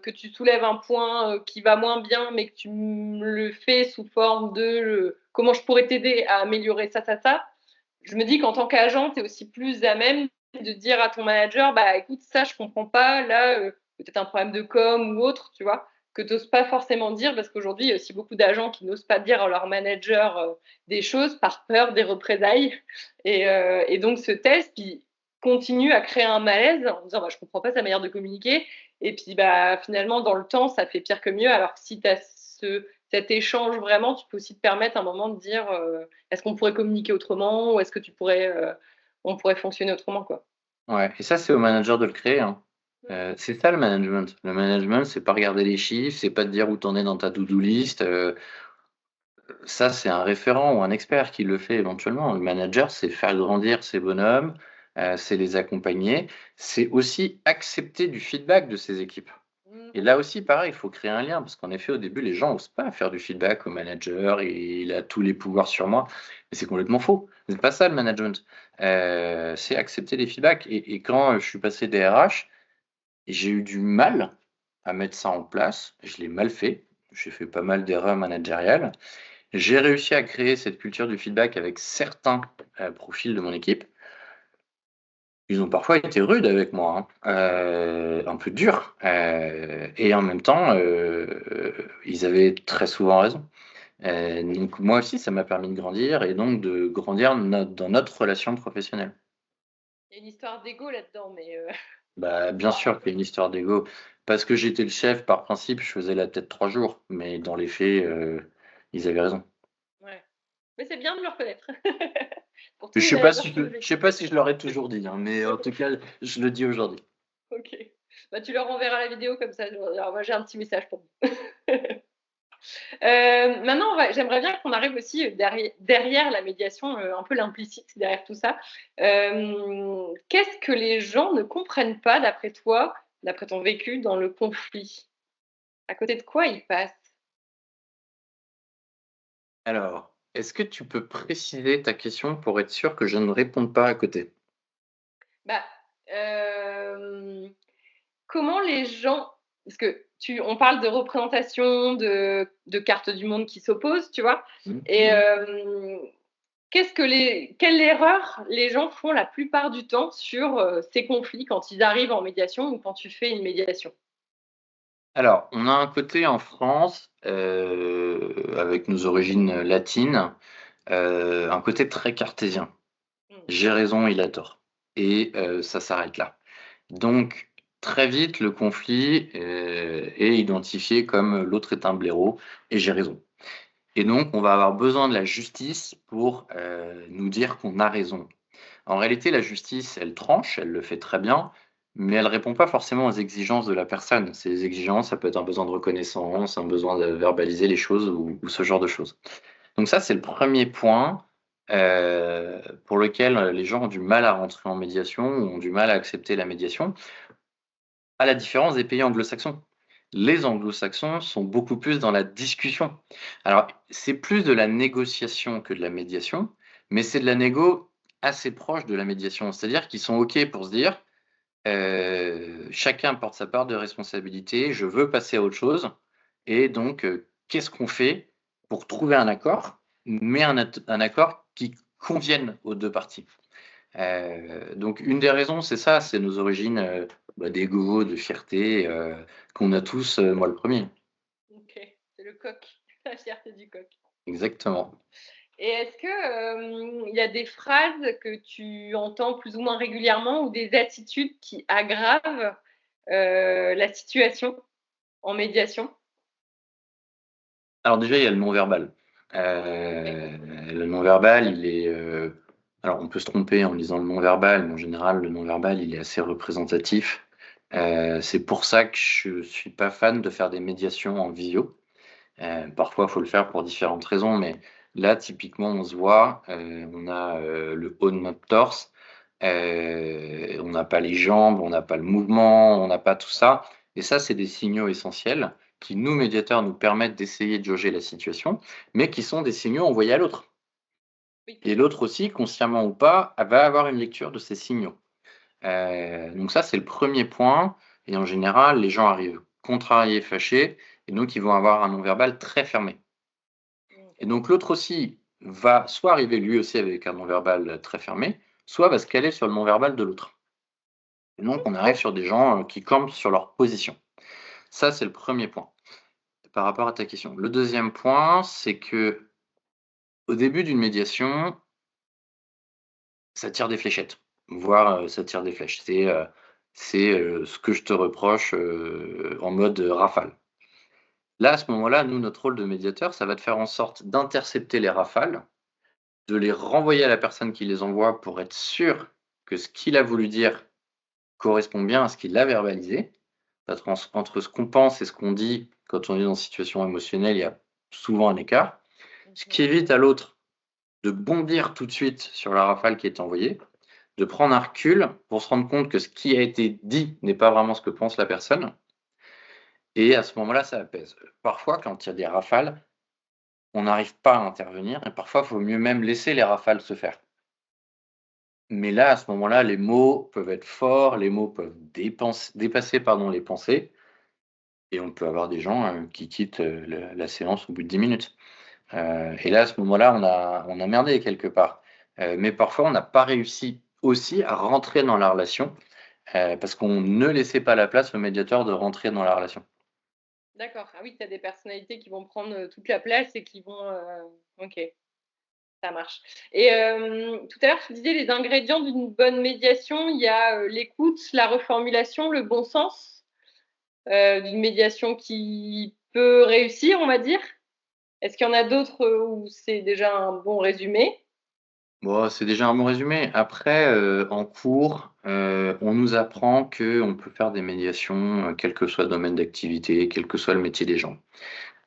que tu soulèves un point qui va moins bien, mais que tu me le fais sous forme de comment je pourrais t'aider à améliorer ça, ça, ça, je me dis qu'en tant qu'agent, tu es aussi plus à même de dire à ton manager, bah écoute, ça, je comprends pas, là, peut-être un problème de com ou autre, tu vois, que tu n'oses pas forcément dire, parce qu'aujourd'hui, il y a aussi beaucoup d'agents qui n'osent pas dire à leur manager des choses par peur des représailles. Et donc, ce test, puis continue à créer un malaise en disant, bah, je comprends pas sa manière de communiquer. Et puis, bah, finalement, dans le temps, ça fait pire que mieux. Alors que si tu as cet échange vraiment, tu peux aussi te permettre un moment de dire, est-ce qu'on pourrait communiquer autrement, ou est-ce que on pourrait fonctionner autrement, quoi. Ouais et ça, c'est au manager de le créer, hein. C'est ça le management. Le management, c'est pas regarder les chiffres, c'est pas te dire où tu en es dans ta to-do list, ça, c'est un référent ou un expert qui le fait éventuellement. Le manager, c'est faire grandir ses bonhommes, c'est les accompagner, c'est aussi accepter du feedback de ses équipes. Mmh. Et là aussi, pareil, il faut créer un lien parce qu'en effet, au début, les gens osent pas faire du feedback au manager et il a tous les pouvoirs sur moi. Mais c'est complètement faux. C'est pas ça le management. C'est accepter les feedbacks et quand, je suis passé DRH, j'ai eu du mal à mettre ça en place. Je l'ai mal fait. J'ai fait pas mal d'erreurs managériales. J'ai réussi à créer cette culture du feedback avec certains, profils de mon équipe. Ils ont parfois été rudes avec moi, hein, un peu durs, et en même temps, ils avaient très souvent raison. Donc moi aussi, ça m'a permis de grandir et donc de grandir dans notre relation professionnelle. Il y a une histoire d'ego là-dedans, mais Bah, bien sûr qu'il y a une histoire d'ego. Parce que j'étais le chef, par principe, je faisais la tête 3 jours, mais dans les faits, ils avaient raison. ouais. Mais c'est bien de le reconnaître. Pour tous Je les sais pas managers si qui nous je sais écoutent. pas si je leur ai toujours dit, hein, mais en tout cas, je le dis aujourd'hui. OK. Bah, tu leur enverras la vidéo comme ça, alors moi j'ai un petit message pour vous. Maintenant, j'aimerais bien qu'on arrive aussi, derrière la médiation, un peu l'implicite derrière tout ça. Qu'est-ce que les gens ne comprennent pas d'après toi, d'après ton vécu dans le conflit? À côté de quoi ils passent? Alors, est-ce que tu peux préciser ta question pour être sûr que je ne réponde pas à côté? Bah, hem, comment les gens, parce que on parle de représentation, de cartes du monde qui s'opposent, tu vois? Mmh. Et quelle erreur les gens font la plupart du temps sur, ces conflits quand ils arrivent en médiation ou quand tu fais une médiation? Alors, on a un côté en France, avec nos origines latines, un côté très cartésien. Mmh. J'ai raison, il a tort et ça s'arrête là. Donc très vite, le conflit, est identifié comme l'autre est un blaireau et j'ai raison. Et donc on va avoir besoin de la justice pour, nous dire qu'on a raison. En réalité, la justice, elle tranche, elle le fait très bien, mais elle répond pas forcément aux exigences de la personne. Ces exigences, ça peut être un besoin de reconnaissance, un besoin de verbaliser les choses ou ce genre de choses. Donc ça, c'est le premier point, pour lequel, les gens ont du mal à rentrer en médiation ou ont du mal à accepter la médiation, à la différence des pays anglo-saxons. Les anglo-saxons sont beaucoup plus dans la discussion. Alors, c'est plus de la négociation que de la médiation, mais c'est de la négo assez proche de la médiation. C'est-à-dire qu'ils sont OK pour se dire, chacun porte sa part de responsabilité, je veux passer à autre chose et donc qu'est-ce qu'on fait pour trouver un accord, mais un accord qui convienne aux 2 parties? Donc une des raisons, c'est ça, c'est nos origines, d'ego, de fierté, qu'on a tous, moi le premier. OK, c'est le coq, la fierté du coq. Exactement. Et est-ce que, il y a des phrases que tu entends plus ou moins régulièrement ou des attitudes qui aggravent, la situation en médiation? Alors déjà, il y a le non-verbal. OK. Le non-verbal, il est, alors on peut se tromper en lisant le non-verbal, mais en général, le non-verbal, il est assez représentatif. C'est pour ça que je suis pas fan de faire des médiations en visio. Parfois, il faut le faire pour différentes raisons, mais là, typiquement, on se voit, on a, le haut de notre torse, on n'a pas les jambes, on n'a pas le mouvement, on n'a pas tout ça et ça, c'est des signaux essentiels qui, nous, médiateurs, nous permettent d'essayer de jauger la situation, mais qui sont des signaux envoyés à l'autre Oui. et l'autre aussi, consciemment ou pas, va avoir une lecture de ces signaux. Donc ça, c'est le premier point et en général, les gens arrivent contrariés, fâchés et donc ils vont avoir un non-verbal très fermé. Et OK. donc l'autre aussi va soit arriver lui aussi avec un non-verbal très fermé, soit va se caler sur le non-verbal de l'autre. Et donc on arrive sur des gens qui campent sur leur position. Ça, c'est le premier point par rapport à ta question. Le deuxième point, c'est que au début d'une médiation, ça tire des fléchettes, voire ça tire des flèches. C'est ce que je te reproche en mode rafale. Là, à ce moment-là, nous, notre rôle de médiateur, ça va de faire en sorte d'intercepter les rafales, de les renvoyer à la personne qui les envoie pour être sûr que ce qu'il a voulu dire correspond bien à ce qu'il a verbalisé. Parce qu'entre ce qu'on pense et ce qu'on dit quand on est dans une situation émotionnelle, il y a souvent un écart. Ce Mmh. qui évite à l'autre de bondir tout de suite sur la rafale qui est envoyée, de prendre un recul pour se rendre compte que ce qui a été dit n'est pas vraiment ce que pense la personne. Et à ce moment-là, ça apaise. Parfois, quand il y a des rafales, on n'arrive pas à intervenir et parfois, il vaut mieux même laisser les rafales se faire. Mais là, à ce moment-là, les mots peuvent être forts, les mots peuvent dépasser pardon, les pensées et on peut avoir des gens, qui quittent, le la séance au bout de 10 minutes. Et là, à ce moment-là, on a merdé quelque part. Mais parfois, on n'a pas réussi aussi à rentrer dans la relation, parce qu'on ne laissait pas la place au médiateur de rentrer dans la relation. D'accord. Ah oui, tu as des personnalités qui vont prendre, toute la place et qui vont, OK, ça marche. Et tout à l'heure, tu disais les ingrédients d'une bonne médiation, il y a, l'écoute, la reformulation, le bon sens, d'une médiation qui peut réussir, on va dire? Est-ce qu'il y en a d'autres, où c'est déjà un bon résumé? Bon, c'est déjà un bon résumé. Après, en cours, on nous apprend qu'on peut faire des médiations, quel que soit le domaine d'activité, quel que soit le métier des gens.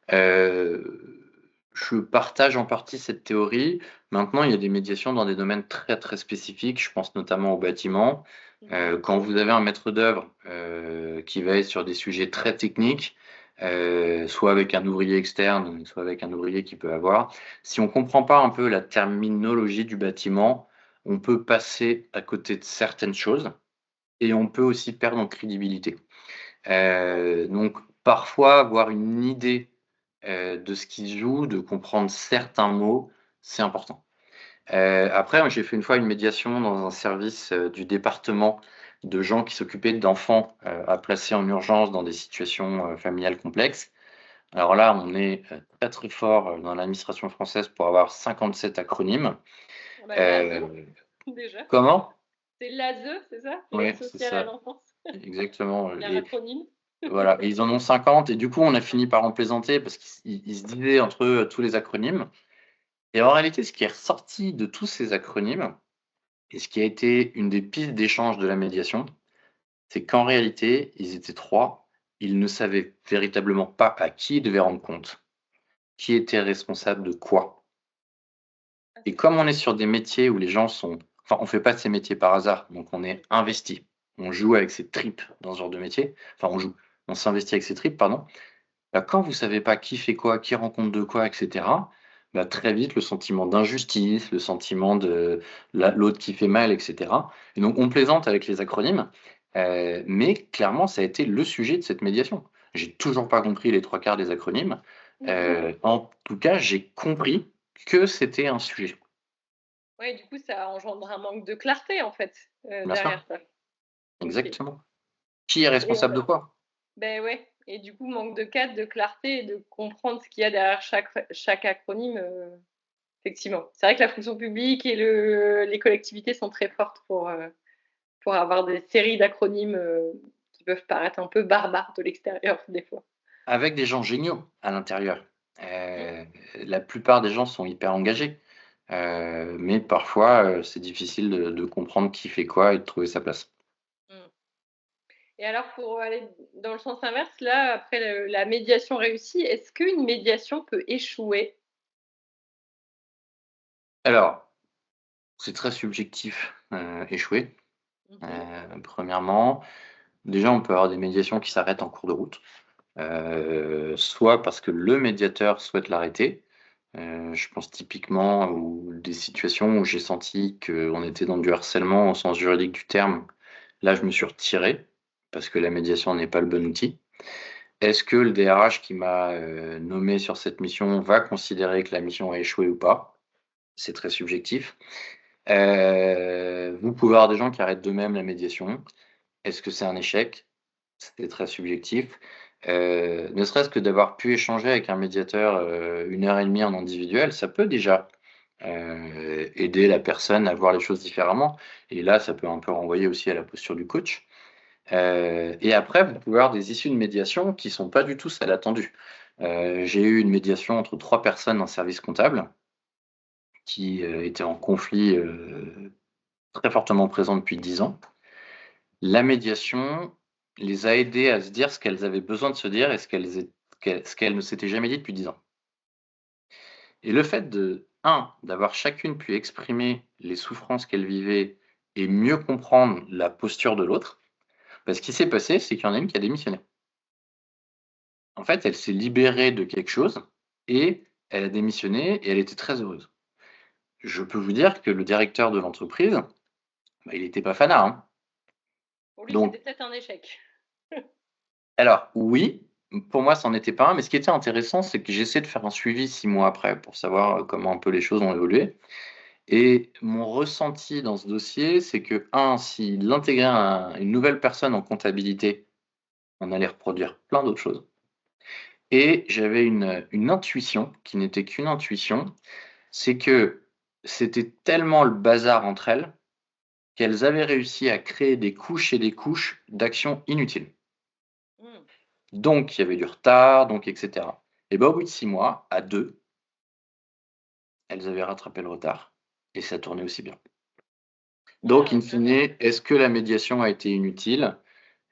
Je partage en partie cette théorie. Maintenant, il y a des médiations dans des domaines très, très spécifiques. Je pense notamment au bâtiment. Mmh. Quand vous avez un maître d'œuvre, qui va être sur des sujets très techniques, soit avec un ouvrier externe, soit avec un ouvrier qui peut avoir. Si on ne comprend pas un peu la terminologie du bâtiment, on peut passer à côté de certaines choses et on peut aussi perdre en crédibilité. Donc parfois avoir une idée, de ce qui se joue, de comprendre certains mots, c'est important. Après, moi, j'ai fait une fois une médiation dans un service, du département de gens qui s'occupaient d'enfants, à placer en urgence dans des situations, familiales complexes. Alors là, on est, très, très fort, dans l'administration française pour avoir 57 acronymes. Bah, l'ASE Heu déjà. comment? C'est l'ASE, c'est ça? Oui, L'aide c'est sociale à ça, l'enfance? exactement, C'est un acronyme? voilà, et ils en ont 50 et du coup, on a fini par en plaisanter parce qu'ils se disaient entre eux tous les acronymes et en réalité, ce qui est ressorti de tous ces acronymes et ce qui a été une des pistes d'échange de la médiation, c'est qu'en réalité, ils étaient 3, ils ne savaient véritablement pas à qui ils devaient rendre compte, qui était responsable de quoi Ah, et c'est comme fou. on est sur des métiers où les gens sont enfin, on fait pas ces métiers par hasard, donc on est investi. On joue avec ses tripes dans ce genre de métier, enfin on joue, on s'investit avec ses tripes, pardon. Bah, quand vous savez pas qui fait quoi, qui rencontre de quoi et cetera, bah, très vite le sentiment d'injustice, le sentiment de l'autre qui fait mal et cetera et donc on plaisante avec les acronymes, mais clairement ça a été le sujet de cette médiation. J'ai toujours pas compris les 3 quarts des acronymes, en tout cas j'ai compris que c'était un sujet. Ouais, du coup, ça engendre un manque de clarté, en fait, Bien derrière sûr, ça. OK. exactement. Qui est Et responsable de quoi? beh, ouais, et du coup, manque de cadre, de clarté et de comprendre ce qu'il y a derrière chaque acronyme, effectivement. C'est vrai que la fonction publique et les collectivités sont très fortes pour avoir des séries d'acronymes qui peuvent paraître un peu barbares de l'extérieur des fois. Avec des gens géniaux à l'intérieur. Mmh, La plupart des gens sont hyper engagés, mais parfois, c'est difficile de comprendre qui fait quoi et de trouver sa place. mmh. Et alors pour aller dans le sens inverse, là, après la médiation réussie, est-ce qu'une médiation peut échouer? Alors, c'est très subjectif, échouer. Mmh. Premièrement, déjà, on peut avoir des médiations qui s'arrêtent en cours de route, soit parce que le médiateur souhaite l'arrêter. Je pense typiquement ou des situations où j'ai senti qu'on était dans du harcèlement au sens juridique du terme. Là, je me suis retiré parce que la médiation n'est pas le bon outil. Est-ce que le DRH qui m'a, nommé sur cette mission va considérer que la mission a échoué ou pas? C'est très subjectif. Vous pouvez avoir des gens qui arrêtent d'eux-mêmes la médiation. Est-ce que c'est un échec? C'est très subjectif. Ne serait-ce que d'avoir pu échanger avec un médiateur, 1 heure et demie en individuel, ça peut déjà, aider la personne à voir les choses différemment et là, ça peut un peu renvoyer aussi à la posture du coach. Et après, vous pouvez avoir des issues de médiation qui sont pas du tout celles attendues. J'ai eu une médiation entre 3 personnes en service comptable qui, étaient en conflit, très fortement présent depuis 10 ans. La médiation les a aidées à se dire ce qu'elles avaient besoin de se dire et ce qu'elles ne s'étaient jamais dit depuis 10 ans. Et le fait de d'avoir chacune pu exprimer les souffrances qu'elle vivait et mieux comprendre la posture de l'autre, ce qui s'est passé, c'est qu'il y en a une qui a démissionné. En fait, elle s'est libérée de quelque chose et elle a démissionné et elle était très heureuse. Je peux vous dire que le directeur de l'entreprise, il était pas fanat, hein. Pour lui, Donc c'était peut-être un échec. alors oui, pour moi, c'en était pas un, mais ce qui était intéressant, c'est que j'essaie de faire un suivi 6 mois après pour savoir, comment un peu les choses ont évolué et mon ressenti dans ce dossier, c'est que s'il intégrait une nouvelle personne en comptabilité, on allait reproduire plein d'autres choses et j'avais une intuition qui n'était qu'une intuition, c'est que c'était tellement le bazar entre elles, qu'elles avaient réussi à créer des couches et des couches d'actions inutiles. Mmh. Donc il y avait du retard, donc et cetera. Et bah, au bout de 6 mois, à 2, elles avaient rattrapé le retard et ça tournait aussi bien. Donc Ah, in fine, intéressant. est-ce que la médiation a été inutile?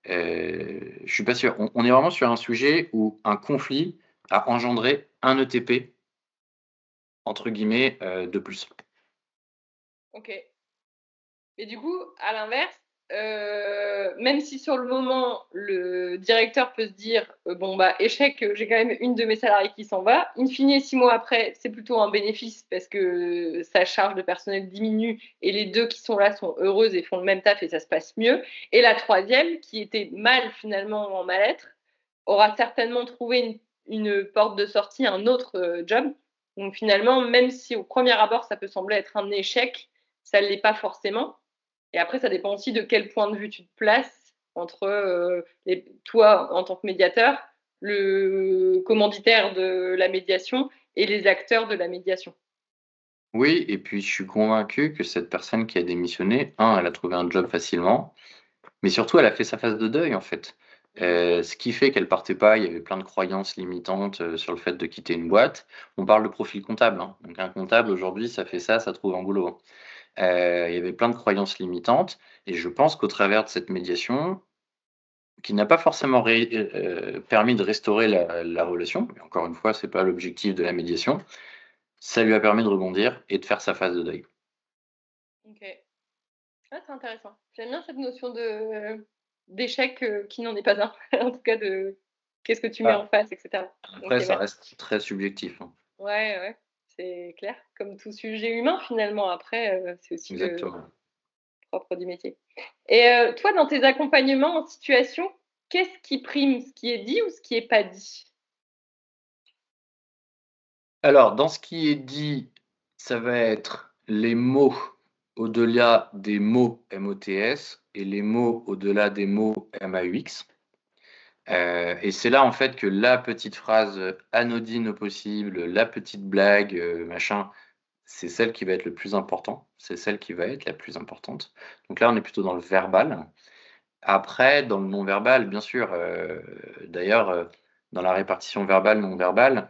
Je suis pas sûr. On est vraiment sur un sujet où un conflit a engendré un ETP entre guillemets, de plus. OK. Et du coup, à l'inverse, même si sur le moment, le directeur peut se dire: «Bon, bah, échec, j'ai quand même une de mes salariées qui s'en va». In fine, 6 mois après, c'est plutôt un bénéfice parce que sa charge de personnel diminue et les 2 qui sont là sont heureuses et font le même taf et ça se passe mieux. Et la troisième, qui était mal finalement en mal-être, aura certainement trouvé une porte de sortie, un autre, job. Donc finalement, même si au premier abord, ça peut sembler être un échec, ça ne l'est pas forcément. Et après, ça dépend aussi de quel point de vue tu te places entre, toi en tant que médiateur, le commanditaire de la médiation et les acteurs de la médiation. Oui et puis je suis convaincu que cette personne qui a démissionné, elle a trouvé un job facilement, mais surtout elle a fait sa phase de deuil, en fait. Mmh. Ce qui fait qu'elle partait pas, il y avait plein de croyances limitantes, sur le fait de quitter une boîte. On parle de profil comptable, hein, donc un comptable Mmh. aujourd'hui, ça fait ça trouve un boulot, hein. Il y avait plein de croyances limitantes et je pense qu'au travers de cette médiation, qui n'a pas forcément permis de restaurer la relation, mais encore une fois, c'est pas l'objectif de la médiation, ça lui a permis de rebondir et de faire sa phase de deuil. OK. Ah, c'est intéressant. J'aime bien cette notion de d'échec, qui n'en est pas un. En tout cas de qu'est-ce que tu mets en Ah, face et cetera. OK, après ça merci. reste très subjectif, hein. Ouais, ouais, c'est clair. Comme tout sujet humain finalement après, c'est aussi le Exactement. propre du métier. Et toi, dans tes accompagnements en situation, qu'est-ce qui prime? Ce qui est dit ou ce qui est pas dit? Alors dans ce qui est dit, ça va être les mots au-delà des mots MOTS et les mots au-delà des mots MAUX. Et c'est là, en fait, que la petite phrase, anodine au possible, la petite blague, machin, c'est celle qui va être le plus important, c'est celle qui va être la plus importante. Donc là, on est plutôt dans le verbal. Après, dans le non-verbal, bien sûr, d'ailleurs, dans la répartition verbale, non-verbale,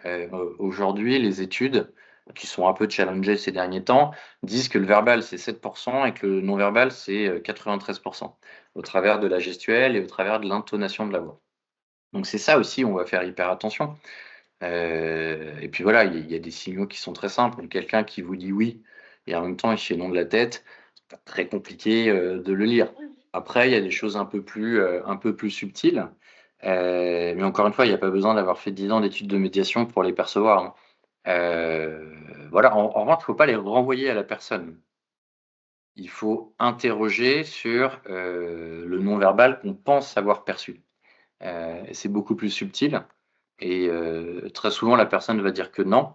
aujourd'hui, les études qui sont un peu challengées ces derniers temps, disent que le verbal, c'est 7 et que le non-verbal, c'est, 93 au travers de la gestuelle et au travers de l'intonation de la voix. Donc c'est ça aussi, on va faire hyper attention. Et puis voilà, il y a des signaux qui sont très simples. Quelqu'un qui vous dit «oui» et en même temps il fait non de la tête, c'est pas très compliqué, de le lire. Après, il y a des choses un peu plus subtiles, mais encore une fois, il y a pas besoin d'avoir fait 10 ans d'études de médiation pour les percevoir, hein. Voilà, en revanche, il faut pas les renvoyer à la personne. Il faut interroger sur, le non-verbal qu'on pense avoir perçu. C'est beaucoup plus subtil et très souvent la personne va dire que non,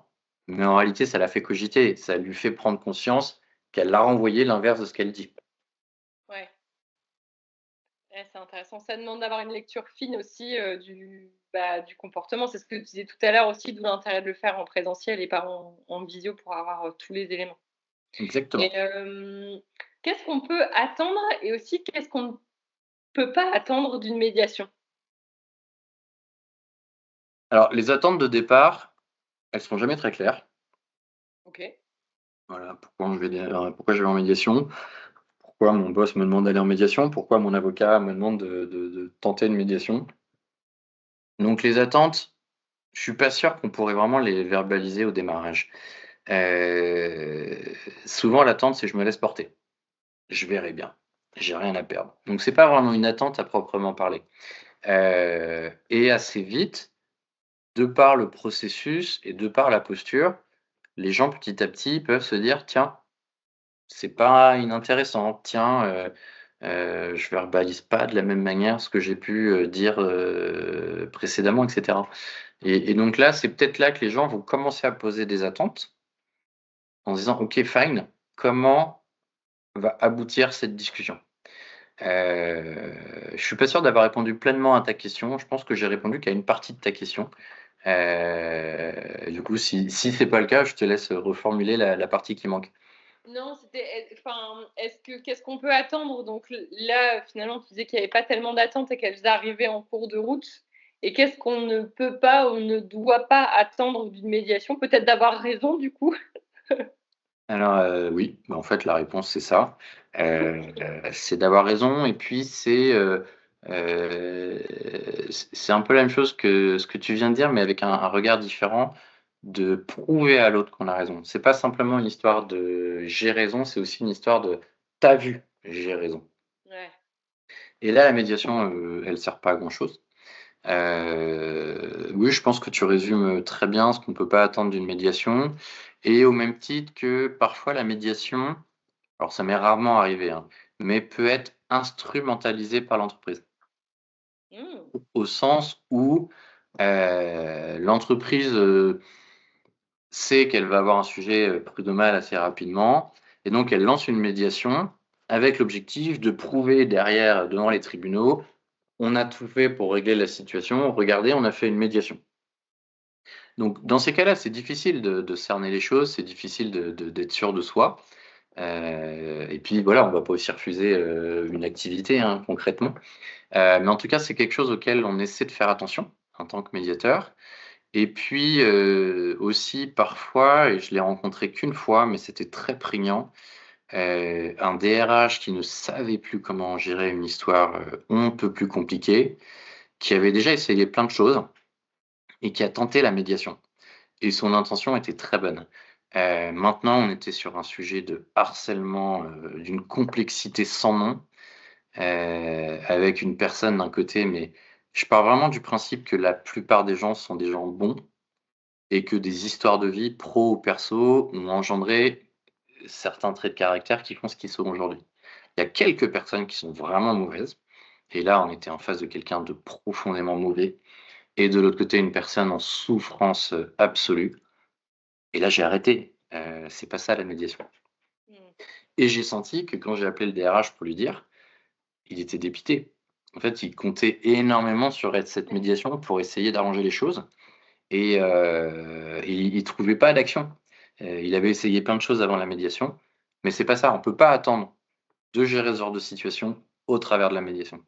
mais en réalité ça l'a fait cogiter, ça lui fait prendre conscience qu'elle a renvoyé l'inverse de ce qu'elle dit. Ouais. Ouais, c'est intéressant. Ça demande d'avoir une lecture fine aussi, du comportement. C'est ce que tu disais tout à l'heure aussi, d'où l'intérêt de le faire en présentiel et pas en visio pour avoir, tous les éléments. Et Exactement. qu'est-ce qu'on peut attendre et aussi qu'est-ce qu'on ne peut pas attendre d'une médiation? Alors les attentes de départ, elles sont jamais très claires. OK. Voilà, pourquoi je vais en médiation? Pourquoi mon boss me demande d'aller en médiation? Pourquoi mon avocat me demande de tenter une médiation? Donc les attentes, je suis pas sûr qu'on pourrait vraiment les verbaliser au démarrage. Heu, Souvent l'attente, c'est: «Je me laisse porter». Je verrai bien. J'ai rien à perdre. Donc c'est pas vraiment une attente à proprement parler. Et assez vite, de par le processus et de par la posture, les gens petit à petit peuvent se dire: «Tiens, c'est pas inintéressant. Tiens, je verbalise pas de la même manière ce que j'ai pu, dire, précédemment» et cetera. Et donc là, c'est peut-être là que les gens vont commencer à poser des attentes en se disant: «OK, fine, comment va aboutir cette discussion?» Je suis pas sûr d'avoir répondu pleinement à ta question. Je pense que j'ai répondu qu'à une partie de ta question. Du coup, si c'est pas le cas, je te laisse reformuler la partie qui manque. Non, qu'est-ce qu'on peut attendre? Donc là, finalement, tu disais qu'il y avait pas tellement d'attentes et qu'elles arrivaient en cours de route et qu'est-ce qu'on ne peut pas ou ne doit pas attendre d'une médiation? Peut-être d'avoir raison du coup? Alors, oui, bah, en fait, la réponse, c'est ça. C'est d'avoir raison et puis heu, c'est un peu la même chose que ce que tu viens de dire, mais avec un regard différent, de prouver à l'autre qu'on a raison. C'est pas simplement une histoire de: «J'ai raison», c'est aussi une histoire de: «Tu vu, j'ai raison». Ouais. Et là, la médiation, elle sert pas à grand chose. Oui, je pense que tu résumes, très bien ce qu'on peut pas attendre d'une médiation et au même titre que parfois la médiation, alors ça m'est rarement arrivé, hein, mais peut être instrumentalisée par l'entreprise. Mmh. Au sens où, l'entreprise, sait qu'elle va avoir un sujet, prud'homal assez rapidement et donc elle lance une médiation avec l'objectif de prouver derrière, devant les tribunaux: «On a tout fait pour régler la situation, regardez, on a fait une médiation». Donc dans ces cas-là, c'est difficile de cerner les choses, c'est difficile d'être sûr de soi, et puis voilà, on va pas aussi refuser, une activité, hein, concrètement. Mais en tout cas, c'est quelque chose auquel on essaie de faire attention en tant que médiateur et puis, aussi parfois et je l'ai rencontré qu'une fois, mais c'était très prégnant, un DRH qui ne savait plus comment gérer une histoire, on ne peut plus compliquée, qui avait déjà essayé plein de choses et qui a tenté la médiation. Et son intention était très bonne. Maintenant, on était sur un sujet de harcèlement, d'une complexité sans nom, avec une personne d'un côté, mais je pars vraiment du principe que la plupart des gens sont des gens bons et que des histoires de vie, pro ou perso, ont engendré certains traits de caractère qui font ce qu'ils sont aujourd'hui. Il y a quelques personnes qui sont vraiment mauvaises et là, on était en face de quelqu'un de profondément mauvais et de l'autre côté, une personne en souffrance, absolue. Et là, j'ai arrêté, c'est pas ça la médiation Mmh. et j'ai senti que quand j'ai appelé le DRH pour lui dire, il était dépité. En fait, il comptait énormément sur cette médiation pour essayer d'arranger les choses et il trouvait pas d'action Il avait essayé plein de choses avant la médiation, mais c'est pas ça. On peut pas attendre de gérer ce genre de situation au travers de la médiation.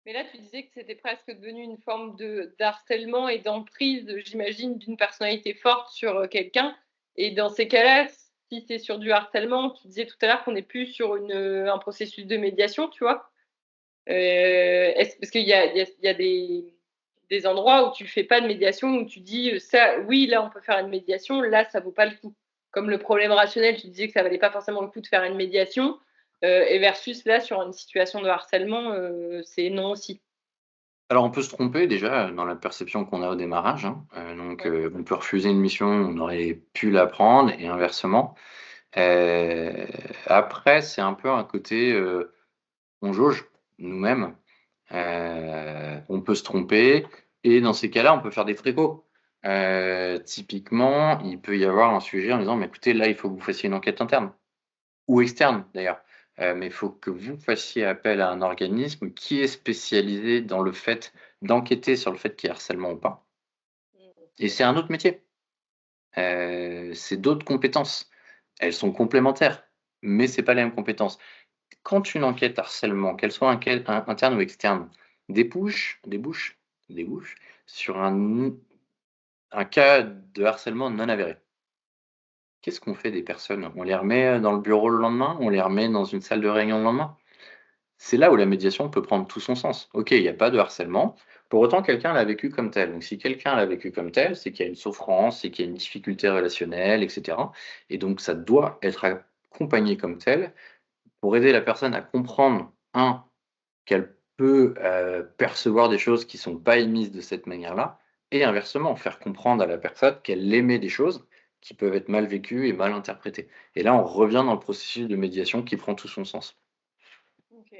Mais là, tu disais que c'était presque devenu une forme de d'harcèlement et d'emprise, j'imagine, d'une personnalité forte sur, quelqu'un et dans ces cas-là, si c'est sur du harcèlement, tu disais tout à l'heure qu'on est plus sur un processus de médiation, tu vois? Est-ce parce qu'il y a des endroits où tu fais pas de médiation, où tu dis, «Ça, oui, là, on peut faire une médiation, là, ça vaut pas le coup». Comme le problème rationnel, tu disais que ça valait pas forcément le coup de faire une médiation, et versus là, sur une situation de harcèlement, c'est non aussi. Alors on peut se tromper déjà, dans la perception qu'on a au démarrage, hein, Ouais. on peut refuser une mission, on aurait pu la prendre et inversement. Heu, Après c'est un peu un côté, on jauge nous-mêmes, on peut se tromper et dans ces cas-là, on peut faire des précaux. Typiquement, il peut y avoir un sujet en disant: «Mais écoutez, là, il faut que vous fassiez une enquête interne». Ou externe d'ailleurs, mais il faut que vous fassiez appel à un organisme qui est spécialisé dans le fait d'enquêter sur le fait qu'il y a harcèlement ou pas Mmh. et c'est un autre métier, c'est d'autres compétences. Elles sont complémentaires, mais c'est pas les mêmes compétences. Quand une enquête harcèlement, qu'elle soit interne ou externe, débouche sur un cas de harcèlement non avéré. Qu'est-ce qu'on fait des personnes? On les remet, dans le bureau le lendemain? On les remet dans une salle de réunion le lendemain? C'est là où la médiation peut prendre tout son sens. OK, il y a pas de harcèlement, pour autant quelqu'un l'a vécu comme tel. Donc si quelqu'un l'a vécu comme tel, c'est qu'il y a une souffrance, c'est qu'il y a une difficulté relationnelle et cetera et donc ça doit être accompagné comme tel pour aider la personne à comprendre, un, qu'elle peut, percevoir des choses qui sont pas émises de cette manière-là et inversement, faire comprendre à la personne qu'elle émet des choses qui peuvent être mal vécues et mal interprétées et là, on revient dans le processus de médiation qui prend tout son sens. OK.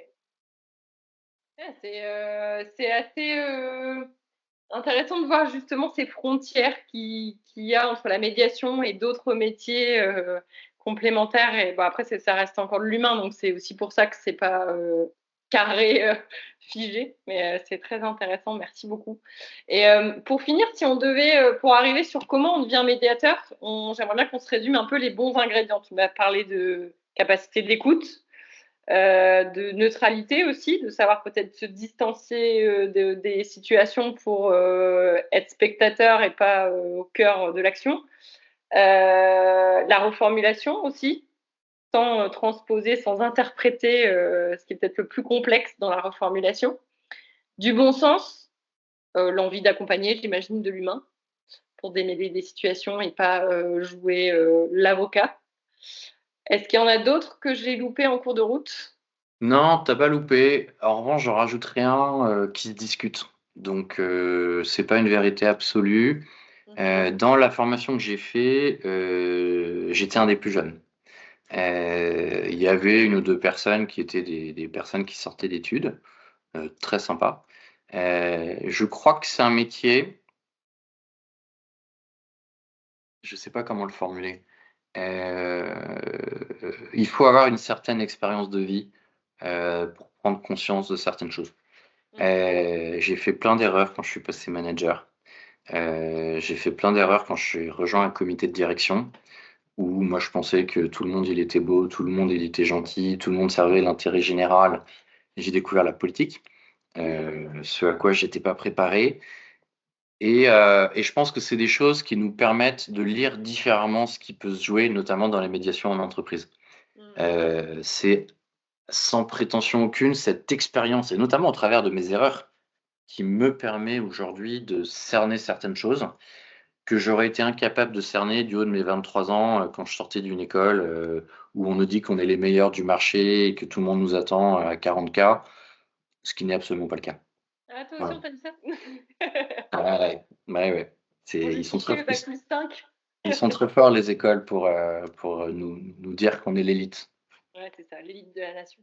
Ouais, c'est assez, intéressant de voir justement ces frontières qu'il y a entre la médiation et d'autres métiers, complémentaires et bon après ça reste encore de l'humain donc c'est aussi pour ça que c'est pas, carré, figé mais, c'est très intéressant, merci beaucoup et pour finir, si on devait, pour arriver sur comment on devient médiateur, on j'aimerais bien qu'on se résume un peu les bons ingrédients. Tu m'as parlé de capacité d'écoute, de neutralité aussi, de savoir peut-être se distancer, des situations pour, être spectateur et pas, au cœur de l'action. La reformulation aussi, sans, transposer, sans interpréter, ce qui est peut-être le plus complexe dans la reformulation. Du bon sens, l'envie d'accompagner, j'imagine, de l'humain pour démêler des situations et pas, jouer, l'avocat. Est-ce qu'il y en a d'autres que j'ai loupés en cours de route? Non, tu pas loupé. En revanche, j'en rajouterai un, qui se discute. Donc, c'est pas une vérité absolue. Mmh. Dans la formation que j'ai fait, j'étais un des plus jeunes. Il y avait une ou 2 personnes qui étaient des personnes qui sortaient d'études, très sympas. Je crois que c'est un métier, je sais pas comment le formuler. Il faut avoir une certaine expérience de vie, pour prendre conscience de certaines choses. Mmh. J'ai fait plein d'erreurs quand je suis passé manager. J'ai fait plein d'erreurs quand j'ai rejoint un comité de direction où moi je pensais que tout le monde il était beau, tout le monde il était gentil, tout le monde servait l'intérêt général. J'ai découvert la politique, ce à quoi j'étais pas préparé et je pense que c'est des choses qui nous permettent de lire différemment ce qui peut se jouer, notamment dans les médiations en entreprise. Mmh. C'est sans prétention aucune cette expérience et notamment au travers de mes erreurs qui me permet aujourd'hui de cerner certaines choses que j'aurais été incapable de cerner du haut de mes 23 ans, quand je sortais d'une école, où on nous dit qu'on est les meilleurs du marché et que tout le monde nous attend à 40K, ce qui n'est absolument pas le cas. Ah toi aussi Voilà. on t'a dit ça? Ah ouais, ouais, ouais. C'est Pour justifier le bac+5? ils sont très forts les écoles pour, nous dire qu'on est l'élite. Ouais, c'est ça, l'élite de la nation.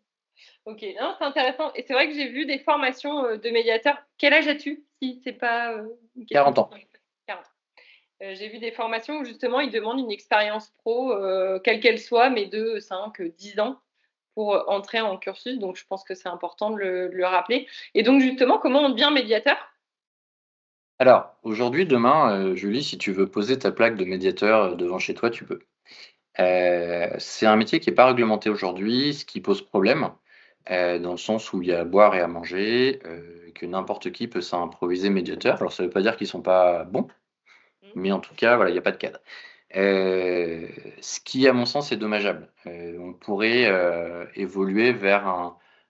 OK, non, c'est intéressant et c'est vrai que j'ai vu des formations, de médiateurs. Quel âge as-tu? Si c'est pas, une question 40 qui ans. t'embête. 40. J'ai vu des formations où justement ils demandent une expérience pro, quelle qu'elle soit, mais de 5, 10 ans pour, entrer en cursus, donc je pense que c'est important de le rappeler et donc justement, comment on devient médiateur? Alors, aujourd'hui, demain, Julie, si tu veux poser ta plaque de médiateur devant chez toi, tu peux. C'est un métier qui n'est pas réglementé aujourd'hui, ce qui pose problème, dans le sens où il y a à boire et à manger, et que n'importe qui peut s'improviser médiateur. Alors, ça ne veut pas dire qu'ils sont pas bons, Mm. mais en tout cas, voilà, il n'y a pas de cadre. Euh, Ce qui, à mon sens, est dommageable. On pourrait évoluer vers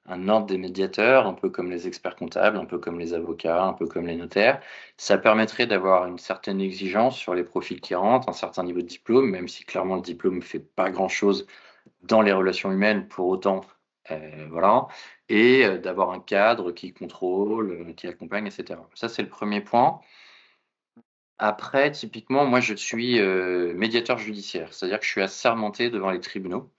un ordre des médiateurs, un peu comme les experts comptables, un peu comme les avocats, un peu comme les notaires. Ça permettrait d'avoir une certaine exigence sur les profils qui rentrent, un certain niveau de diplôme, même si clairement le diplôme ne fait pas grand-chose dans les relations humaines, pour autant, voilà, et d'avoir un cadre qui contrôle, qui accompagne, etc. Ça, c'est le premier point. Après, typiquement, moi, je suis médiateur judiciaire, c'est-à-dire que je suis assermenté devant les tribunaux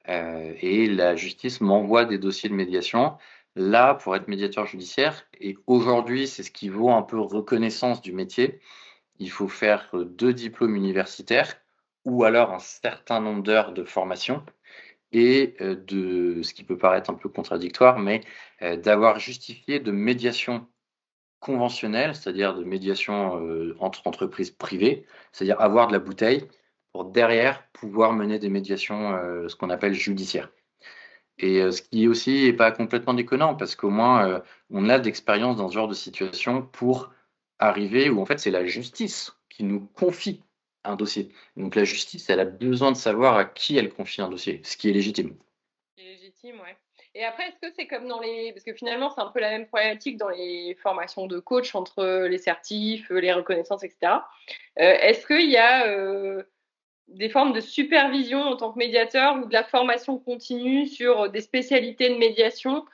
et la justice m'envoie des dossiers de médiation. Là, pour être médiateur judiciaire, et aujourd'hui, c'est ce qui vaut un peu reconnaissance du métier, il faut faire 2 diplômes universitaires ou alors un certain nombre d'heures de formation et de, ce qui peut paraître un peu contradictoire, mais d'avoir justifié de médiation conventionnelle, c'est-à-dire de médiation entre entreprises privées, c'est-à-dire avoir de la bouteille pour derrière pouvoir mener des médiations, ce qu'on appelle judiciaires. Et ce qui aussi est pas complètement déconnant, parce qu'au moins on a d'expérience dans ce genre de situation pour arriver où en fait c'est la justice qui nous confie un dossier. Donc la justice, elle a besoin de savoir à qui elle confie un dossier, ce qui est légitime. C'est légitime, ouais. Et après, est-ce que c'est comme dans les... Parce que finalement, c'est un peu la même problématique dans les formations de coach entre les certifs, les reconnaissances, etc. Est-ce qu'il y a des formes de supervision en tant que médiateur ou de la formation continue sur des spécialités de médiation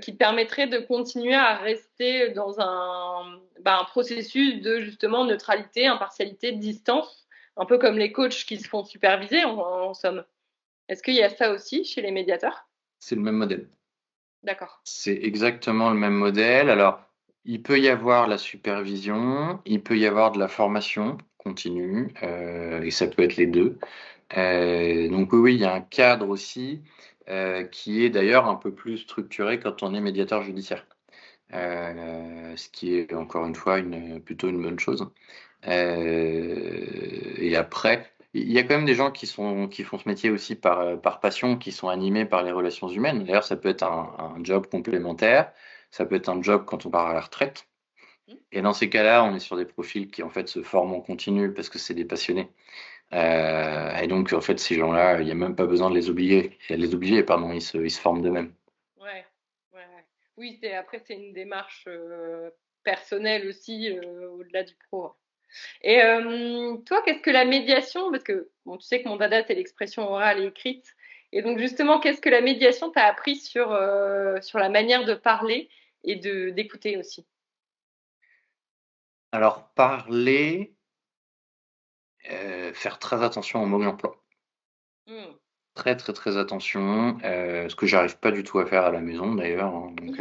qui te permettraient de continuer à rester dans un processus de justement neutralité, impartialité, distance, un peu comme les coachs qui se font superviser en somme. Est-ce qu'il y a ça aussi chez les médiateurs? C'est le même modèle. D'accord. C'est exactement le même modèle. Alors, il peut y avoir la supervision, il peut y avoir de la formation continue, et ça peut être les deux. Donc oui, oui, il y a un cadre aussi qui est d'ailleurs un peu plus structuré quand on est médiateur judiciaire. Ce qui est encore une fois plutôt une bonne chose. Et après, il y a quand même des gens qui font ce métier aussi par passion, qui sont animés par les relations humaines. D'ailleurs, ça peut être un job complémentaire, ça peut être un job quand on part à la retraite. Hmm. Et dans ces cas-là, on est sur des profils qui en fait se forment en continu parce que c'est des passionnés. Et donc, en fait, ces gens-là, il n'y a même pas besoin de les obliger. Et les obliger, pardon, ils se forment d'eux-mêmes. Ouais, ouais, ouais. Oui, après, c'est une démarche personnelle aussi, au-delà du pro. Et toi, qu'est-ce que la médiation, parce que bon, tu sais que mon dada, c'est l'expression orale et écrite, et donc justement, qu'est-ce que la médiation t'a appris sur la manière de parler et d'écouter aussi? Alors, parler, faire très attention aux mots que j'emploie. Hmm. Très, très, très attention, ce que j'arrive pas du tout à faire à la maison d'ailleurs, hein, donc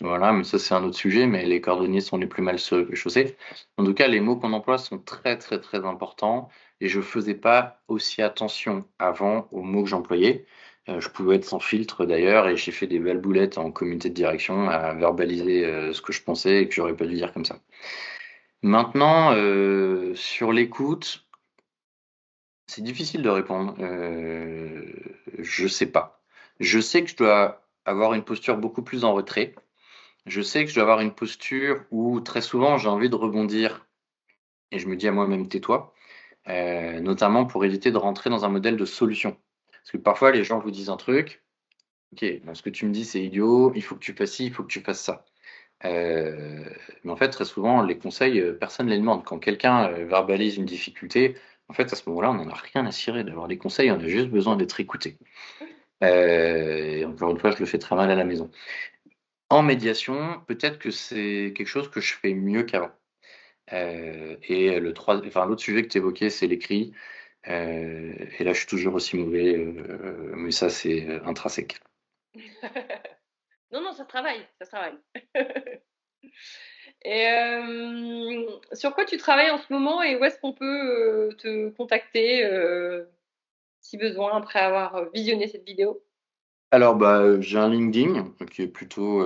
voilà, mais ça c'est un autre sujet, mais les cordonniers sont les plus mal chaussés. En tout cas, les mots qu'on emploie sont très, très, très importants et je faisais pas aussi attention avant aux mots que j'employais. Je pouvais être sans filtre d'ailleurs et j'ai fait des belles boulettes en comité de direction à verbaliser, ce que je pensais et que j'aurais pas dû dire comme ça. Maintenant, sur l'écoute, c'est difficile de répondre. Je sais pas. Je sais que je dois avoir une posture beaucoup plus en retrait. Je sais que je dois avoir une posture où très souvent j'ai envie de rebondir et je me dis à moi-même tais-toi, notamment pour éviter de rentrer dans un modèle de solution. Parce que parfois les gens vous disent un truc, ok, bon, ce que tu me dis c'est idiot, il faut que tu fasses ci, il faut que tu fasses ça. Euh, mais en fait, très souvent, les conseils, personne ne les demande. Quand quelqu'un verbalise une difficulté, en fait, à ce moment-là, on n'en a rien à cirer d'avoir des conseils, on a juste besoin d'être écouté. Et encore une fois, je le fais très mal à la maison. En médiation, peut-être que c'est quelque chose que je fais mieux qu'avant. Et enfin, l'autre sujet que tu évoquais, c'est l'écrit. Et là, je suis toujours aussi mauvais, mais ça, c'est intrinsèque. Non, non, ça se travaille, ça se travaille. Et sur quoi tu travailles en ce moment et où est-ce qu'on peut te contacter si besoin après avoir visionné cette vidéo? Alors, j'ai un LinkedIn qui est plutôt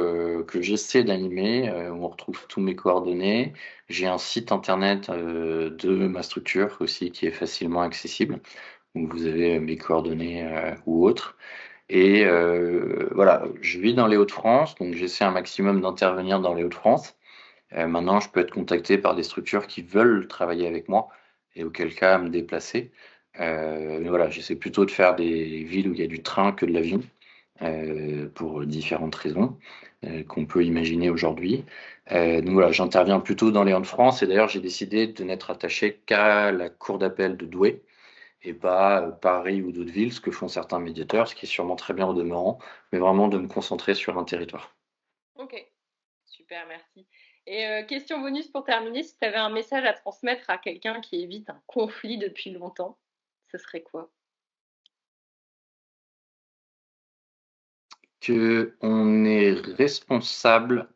que j'essaie d'animer, où on retrouve tous mes coordonnées. J'ai un site internet de ma structure aussi qui est facilement accessible, où vous avez mes coordonnées ou autres. Et voilà, je vis dans les Hauts-de-France, donc j'essaie un maximum d'intervenir dans les Hauts-de-France. Maintenant, je peux être contacté par des structures qui veulent travailler avec moi et auquel cas me déplacer. Mais voilà, j'essaie plutôt de faire des villes où il y a du train que de l'avion, pour différentes raisons qu'on peut imaginer aujourd'hui. Donc voilà, j'interviens plutôt dans les Hauts-de-France et d'ailleurs j'ai décidé de n'être attaché qu'à la cour d'appel de Douai et pas Paris ou d'autres villes, ce que font certains médiateurs, ce qui est sûrement très bien au demeurant, mais vraiment de me concentrer sur un territoire. Ok, super, merci. Et question bonus pour terminer, si tu avais un message à transmettre à quelqu'un qui évite un conflit depuis longtemps, ce serait quoi? Que on est responsable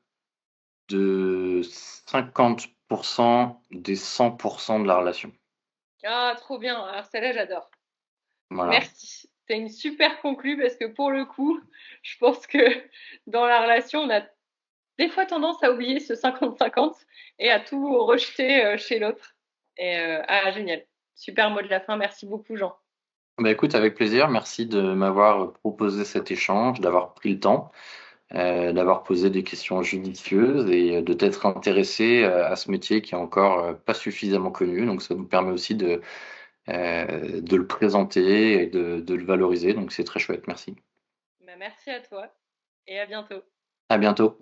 de 50% des 100% de la relation. Ah, trop bien. Alors celle-là, j'adore. Voilà. Merci. C'est une super conclue parce que pour le coup, je pense que dans la relation, on a des fois tendance à oublier ce 50-50 et à tout rejeter chez l'autre. Et génial. Super mot de la fin. Merci beaucoup, Jean. Écoute, avec plaisir. Merci de m'avoir proposé cet échange, d'avoir pris le temps, d'avoir posé des questions judicieuses et de t'être intéressé à ce métier qui est encore pas suffisamment connu. Donc, ça nous permet aussi de le présenter et de le valoriser. Donc, c'est très chouette. Merci. Bah, merci à toi et à bientôt. À bientôt.